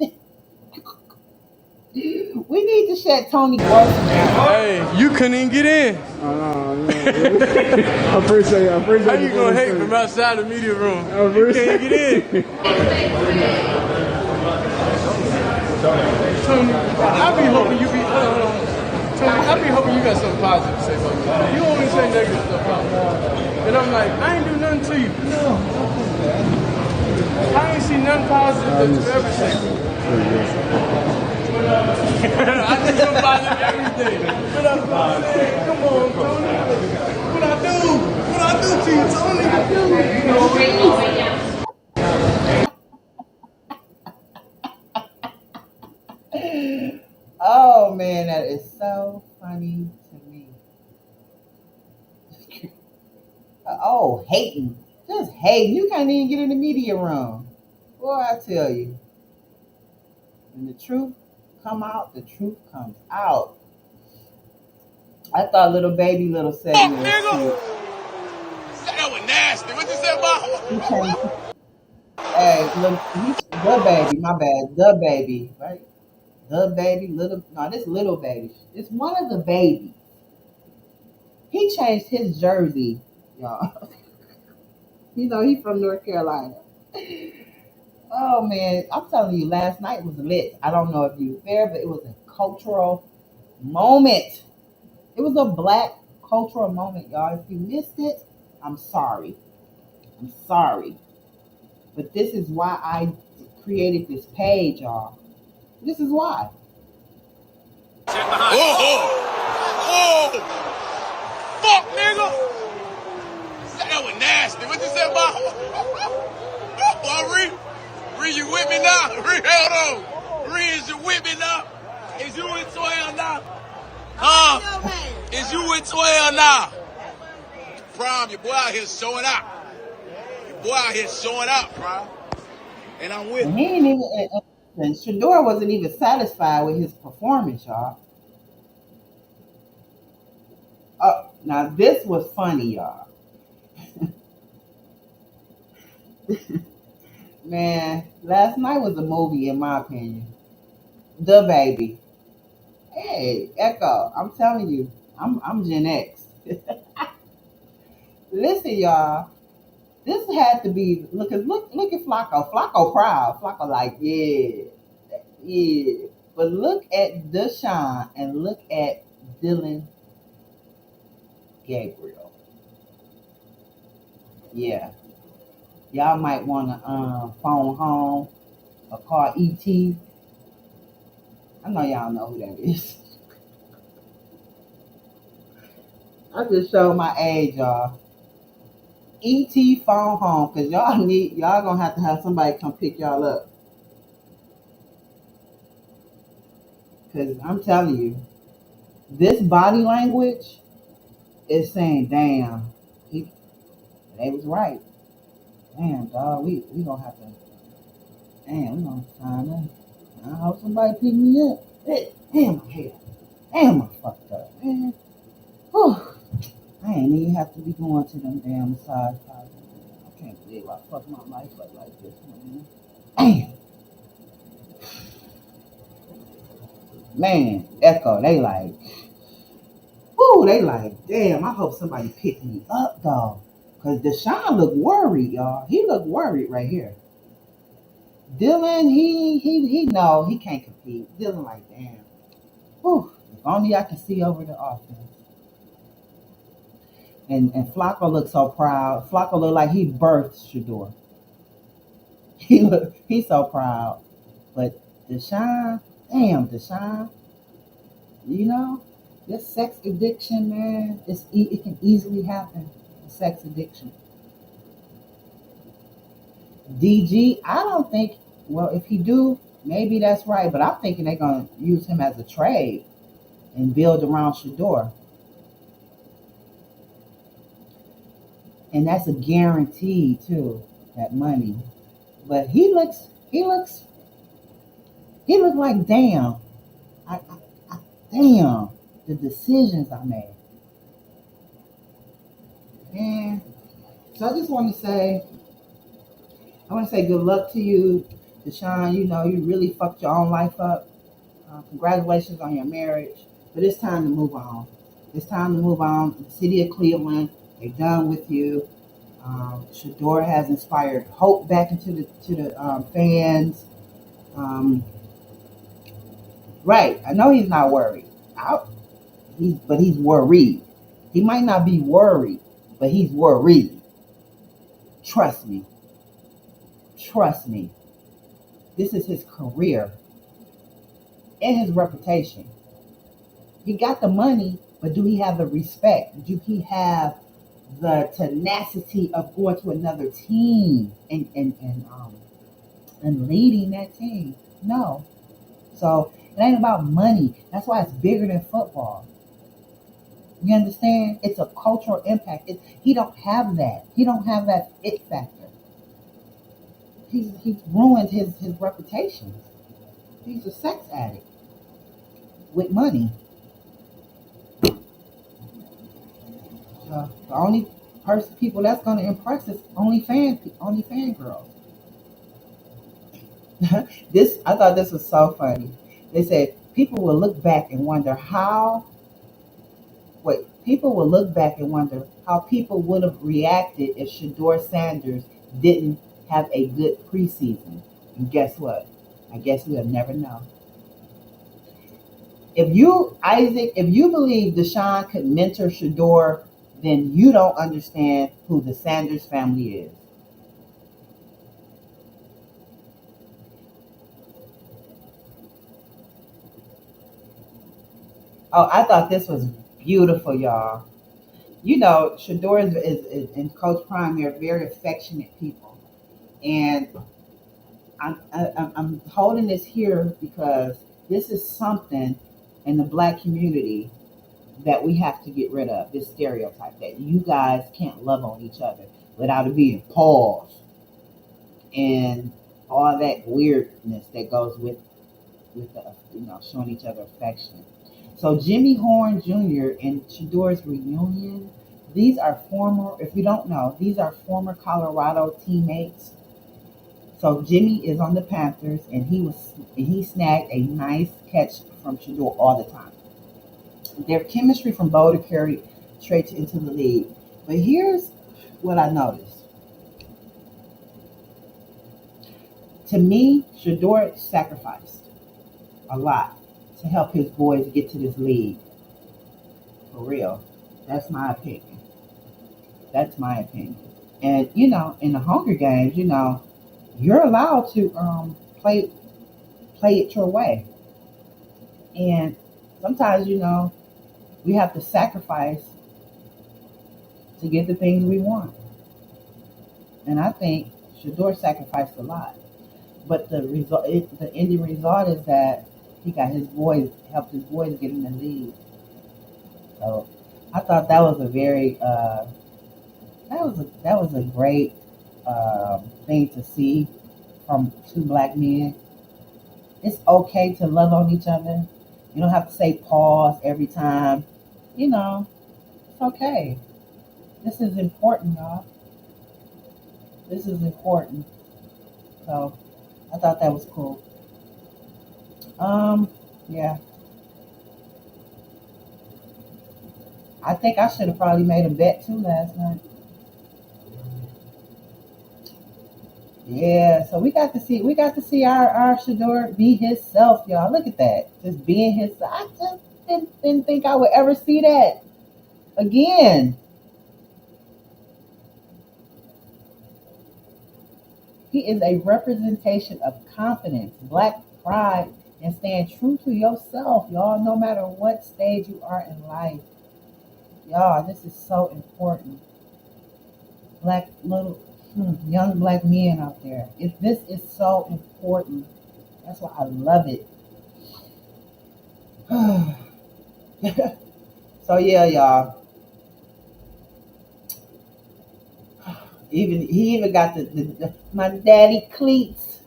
We need to shed Tony Grossi. Hey, you couldn't even get in. I appreciate How you gonna hate from outside the media room? You can't get in. Tony, I be hoping you be. Hold on. Tony, I be hoping you got something positive to say about me. You only say negative stuff about me. And I'm like, I ain't do nothing to you. No. I ain't see nothing positive that you ever said. I think I'm positive everything. But I'm saying, come on, Tony. What I do? What I do to you, Tony? Oh man, that is so funny to me. Oh, hating. Just hating. You can't even get in the media room. Boy, I tell you. When the truth come out, the truth comes out. I thought little segment was cute. That was nasty. What you say about? Hey, look, the baby, my bad. The baby, right? The baby, this little baby. It's one of the babies. He changed his jersey, y'all. You know, he's from North Carolina. Oh man, I'm telling you, last night was lit. I don't know if you were there, but it was a cultural moment. It was a black cultural moment, y'all. If you missed it, I'm sorry. I'm sorry. But this is why I created this page, y'all. This is why. Oh! Fuck, nigga! That was nasty. What you say about? Ree, you with me now? Ree, hold on. Ree, is you with me now? Is you with 12 now? Is you with 12 now? Prom, your boy out here showing out. Your boy out here showing out, Prom. And I'm with He ain't even. And Shedeur wasn't even satisfied with his performance, y'all. Now this was funny, y'all. Man, last night was a movie, in my opinion. The baby. Hey, Echo, I'm telling you, I'm Gen X. Listen, y'all. This had to be look at Flacco. Flacco proud. Flacco like, yeah. But look at Deshaun and look at Dylan Gabriel. Yeah. Y'all might want to phone home or called ET. I know y'all know who that is. I just showed my age, y'all. ET phone home, cause y'all gonna have somebody come pick y'all up. Cause I'm telling you, this body language is saying, damn, they was right. Damn, dog, we gonna have to, damn, we gonna find them. I hope somebody pick me up. Damn, my head. Damn, I fucked up, man. Whew. I ain't even have to be going to them damn massage parlors. I can't believe I fucked my life up like this, man. Damn. Man, Echo, they like, damn, I hope somebody pick me up, dog. Because Deshaun looked worried, y'all. He looked worried right here. Dylan, he know he can't compete. Dylan like, damn. Whew, if only I could see over the offense. And Flacco looked so proud. Flacco looked like he birthed Shedeur. He's so proud. But Deshaun, damn, Deshaun, you know, this sex addiction, man, it can easily happen. Sex addiction. DG, I don't think, well, if he do, maybe that's right, but I'm thinking they're going to use him as a trade and build around Shedeur. And that's a guarantee, too, that money. But he looks like, damn, damn, the decisions I made. And so I just want to say good luck to you, Deshaun. You know, you really fucked your own life up. Congratulations on your marriage. But it's time to move on. It's time to move on. The city of Cleveland, they're done with you. Shedeur has inspired hope back into the fans. Right. I know he's not worried. But he's worried. He might not be worried, but he's worried. Trust me. Trust me. This is his career and his reputation. He got the money, but do he have the respect? Do he have the tenacity of going to another team and leading that team? No. So it ain't about money. That's why it's bigger than football. You understand? It's a cultural impact. He don't have that. He don't have that it factor. He's ruined his reputation. He's a sex addict with money. The only people that's going to impress is only fan girls. I thought this was so funny. They said people will look back and wonder how people would have reacted if Shedeur Sanders didn't have a good preseason. And guess what? I guess we'll never know. If you believe Deshaun could mentor Shedeur, then you don't understand who the Sanders family is. Oh, I thought this was beautiful, y'all. You know, Shedeur is and Coach Prime, they're very affectionate people. And I'm holding this here because this is something in the Black community that we have to get rid of, this stereotype that you guys can't love on each other without it being pause and all that weirdness that goes with the, showing each other affection. So Jimmy Horn Jr. and Shedeur's reunion, these are if you don't know, these are former Colorado teammates. So Jimmy is on the Panthers, and he snagged a nice catch from Shedeur all the time. Their chemistry from Boulder carried straight into the league. But here's what I noticed. To me, Shedeur sacrificed a lot to help his boys get to this league. For real. That's my opinion. And, in the Hunger Games, you're allowed to play it your way. And sometimes, we have to sacrifice to get the things we want. And I think Shedeur sacrificed a lot. But the ending result is that he got helped his boys get in the league. So I thought that was a very that was a great thing to see from two black men. It's okay to love on each other. You don't have to say pause every time. It's okay. This is important, y'all. This is important. So I thought that was cool. Yeah. I think I should have probably made a bet too last night. Yeah, so we got to see our Shedeur be himself, y'all. Look at that. Just being himself. I just didn't think I would ever see that again. He is a representation of confidence, black pride, and staying true to yourself, y'all, no matter what stage you are in life. Y'all, this is so important. Young black men out there. This is so important. That's why I love it. So yeah, y'all. He even got the my daddy cleats.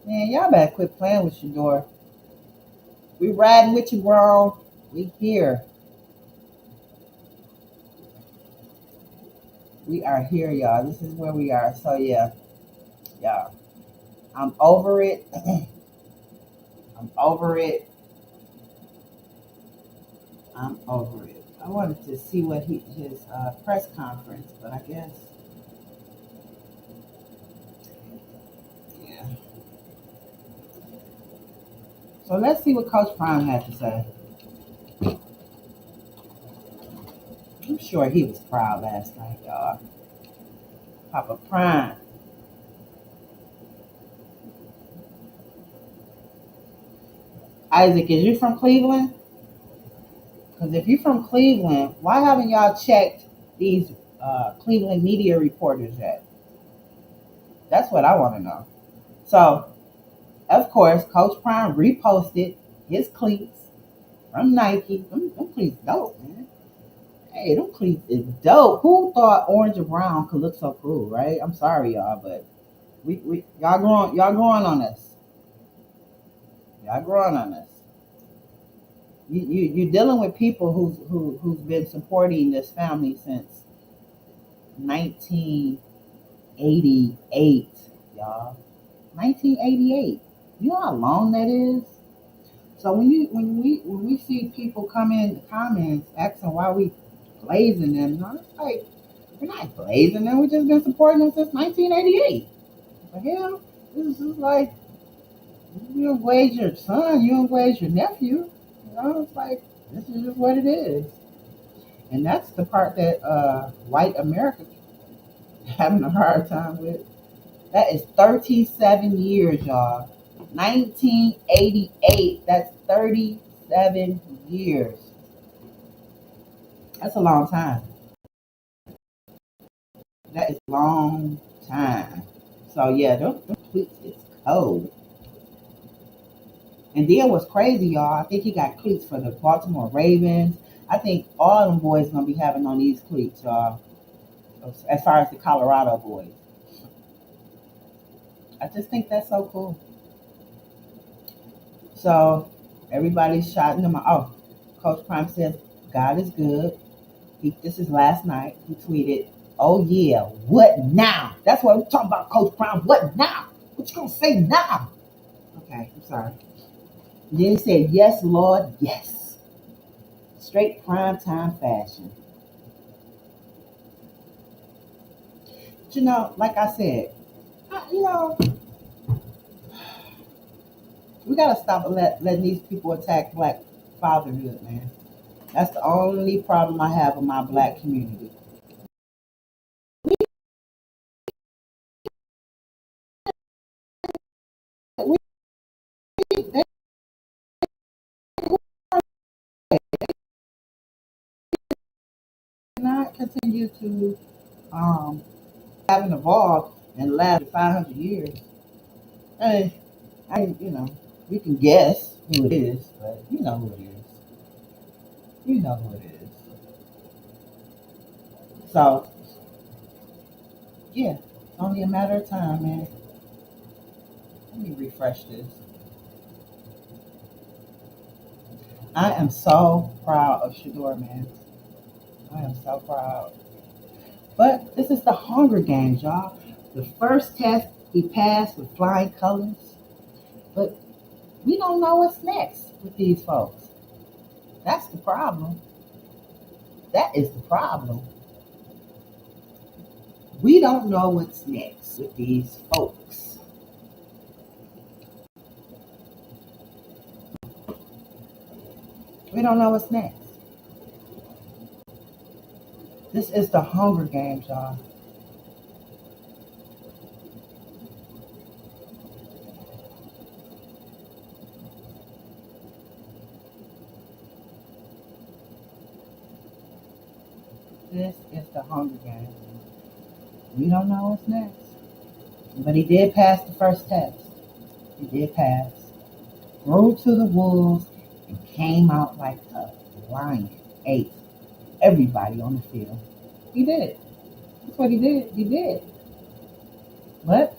Man, y'all better quit playing with Shedeur. We riding with you, bro. We here. We are here, y'all. This is where we are. So yeah, y'all. I'm over it. I'm over it. I'm over it. I wanted to see what his press conference, but I guess, yeah. So let's see what Coach Prime had to say. I'm sure he was proud last night, y'all. Papa Prime. Isaac, is you from Cleveland? Because if you're from Cleveland, why haven't y'all checked these Cleveland media reporters yet? That's what I want to know. So, of course, Coach Prime reposted his cleats from Nike. Them cleats dope, man. Hey, them cleats is dope. Who thought orange and brown could look so cool, right? I'm sorry, y'all, but y'all growing on us. Y'all growing on us. You're dealing with people who's been supporting this family since 1988, y'all. 1988. You know how long that is? So when we see people come in the comments asking why we glazing them, it's like we're not glazing them. We just been supporting them since 1988. The hell, this is just like you don't glaze your son, you don't glaze your nephew. It's like this is just what it is, and that's the part that white America having a hard time with. That is 37 years, y'all. 1988. That's 37 years. That's a long time. That is a long time. So yeah, those cleats is cold. And then what's crazy, y'all, I think he got cleats for the Baltimore Ravens. I think all them boys gonna be having on these cleats, y'all. As far as the Colorado boys. I just think that's so cool. So everybody's shouting them out. Oh, Coach Prime says, God is good. This is last night. He tweeted, oh yeah, what now? That's what we're talking about, Coach Prime. What now? What you gonna say now? Okay, I'm sorry. And then he said, yes, Lord, yes. Straight prime time fashion. But like I said, we gotta stop letting these people attack black fatherhood, man. That's the only problem I have with my black community. cannot continue to haven't evolved in the last 500 years. You can guess who it is, but you know who it is. You know who it is. So, yeah, it's only a matter of time, man. Let me refresh this. I am so proud of Shedeur, man. I am so proud. But this is the Hunger Games, y'all. The first test we passed with flying colors, but we don't know what's next with these folks. That's the problem. That is the problem. We don't know what's next with these folks. We don't know what's next. This is the Hunger Games, y'all. This is the Hunger Games. We don't know what's next. But he did pass the first test. He did pass. Rode to the wolves and came out like a lion. Ate everybody on the field. He did. That's what he did. He did. But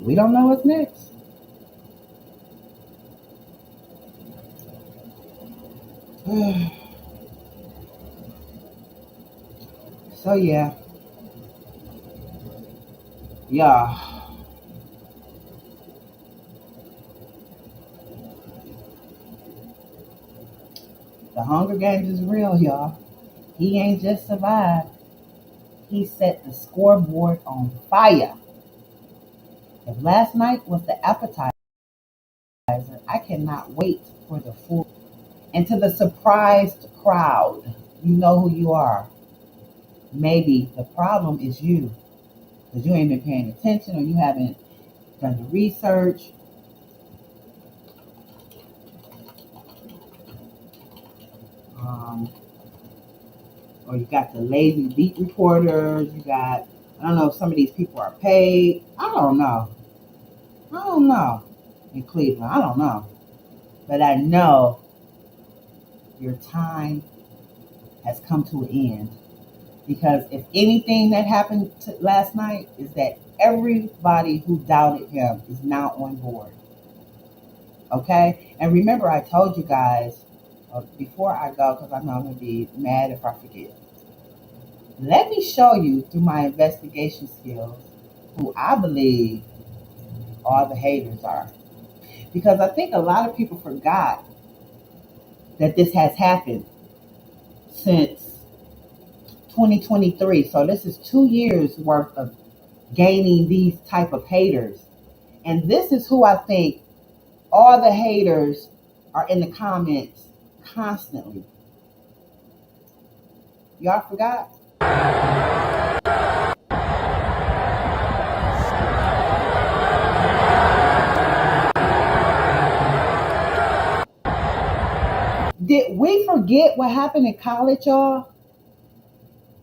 we don't know what's next. So yeah. The Hunger Games is real, y'all. He ain't just survived. He set the scoreboard on fire. If last night was the appetizer, I cannot wait for the full. And to the surprised crowd, you know who you are. Maybe the problem is you, because you ain't been paying attention or you haven't done the research. Or you got the lazy beat reporters. You got, I don't know if some of these people are paid. I don't know. In Cleveland, I don't know. But I know your time has come to an end. Because if anything that happened last night is that everybody who doubted him is now on board. Okay? And remember, I told you guys, before I go, because I know I'm going to be mad if I forget. Let me show you through my investigation skills who I believe all the haters are. Because I think a lot of people forgot that this has happened since 2023. So this is 2 years worth of gaining these type of haters. And this is who I think all the haters are in the comments constantly. Y'all forgot? Did we forget what happened in college, y'all?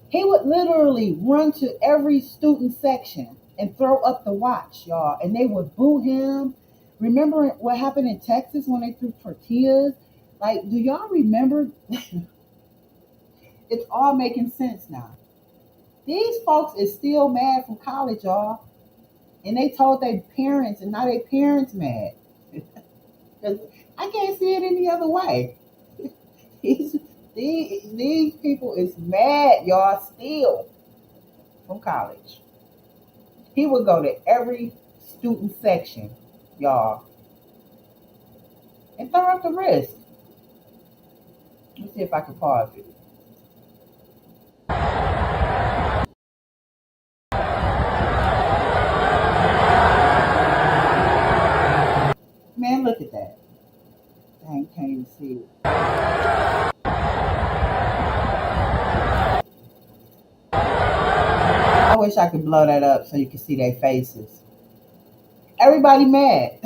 He would literally run to every student section and throw up the watch, y'all, and they would boo him. Remember what happened in Texas when they threw tortillas? Like, do y'all remember? It's all making sense now. These folks is still mad from college, y'all. And they told their parents, and now their parents mad. Because I can't see it any other way. These people is mad, y'all, still from college. He would go to every student section, y'all, and throw up the risk. Let's see if I can pause it. Man, look at that. Dang, can't even see it. I wish I could blow that up so you can see their faces. Everybody mad.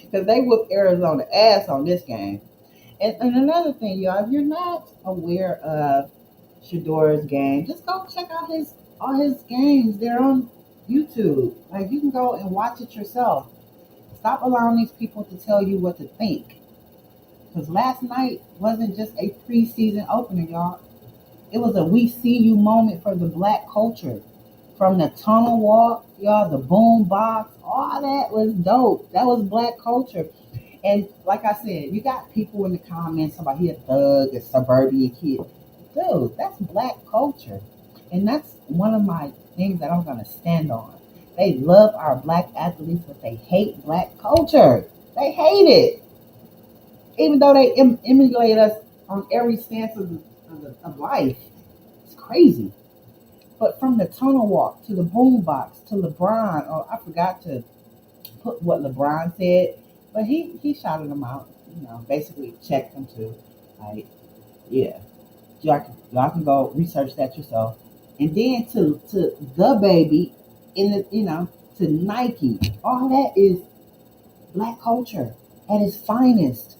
Because they whooped Arizona ass on this game. And another thing, y'all, if you're not aware of Shedeur's game. Just go check out all his games. They're on YouTube. Like, you can go and watch it yourself. Stop allowing these people to tell you what to think. Because last night wasn't just a preseason opener, y'all. It was a we see you moment for the black culture. From the tunnel walk, y'all, the boom box, all that was dope. That was black culture. And like I said, you got people in the comments about he a thug, a suburban kid. Dude, that's black culture. And that's one of my things that I'm going to stand on. They love our black athletes, but they hate black culture. They hate it. Even though they emulate us on every stance of life. It's crazy. But from the tunnel walk to the boom box to LeBron, oh, I forgot to put what LeBron said, but he shouted them out, basically checked them too. Like, yeah. Y'all can go research that yourself. And then to the baby in the to Nike. All that is black culture at its finest.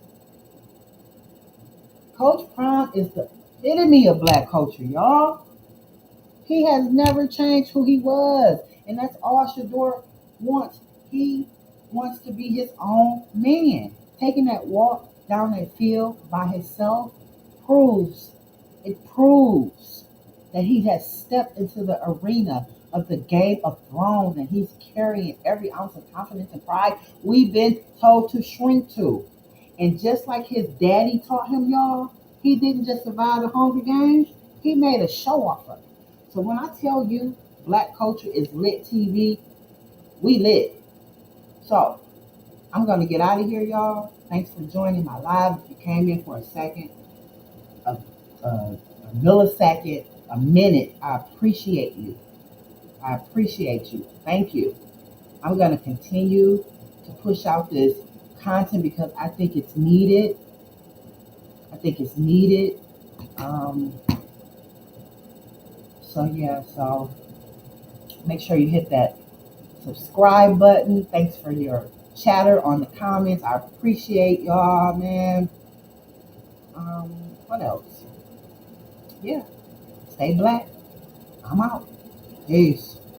Coach Prime is the epitome of black culture, y'all. He has never changed who he was. And that's all Shedeur wants. He wants to be his own man. Taking that walk down that field by himself proves that he has stepped into the arena of the Game of Thrones, and he's carrying every ounce of confidence and pride we've been told to shrink to. And just like his daddy taught him, y'all, he didn't just survive the Hunger Games, he made a show off of it. So when I tell you black culture is lit TV, we lit. So I'm going to get out of here, y'all. Thanks for joining my live. If you came in for a second, a millisecond, a minute, I appreciate you. I appreciate you. Thank you. I'm going to continue to push out this content because I think it's needed. So make sure you hit that subscribe button. Thanks for your chatter on the comments. I appreciate y'all, man. What else? Yeah. Stay black. I'm out. Peace.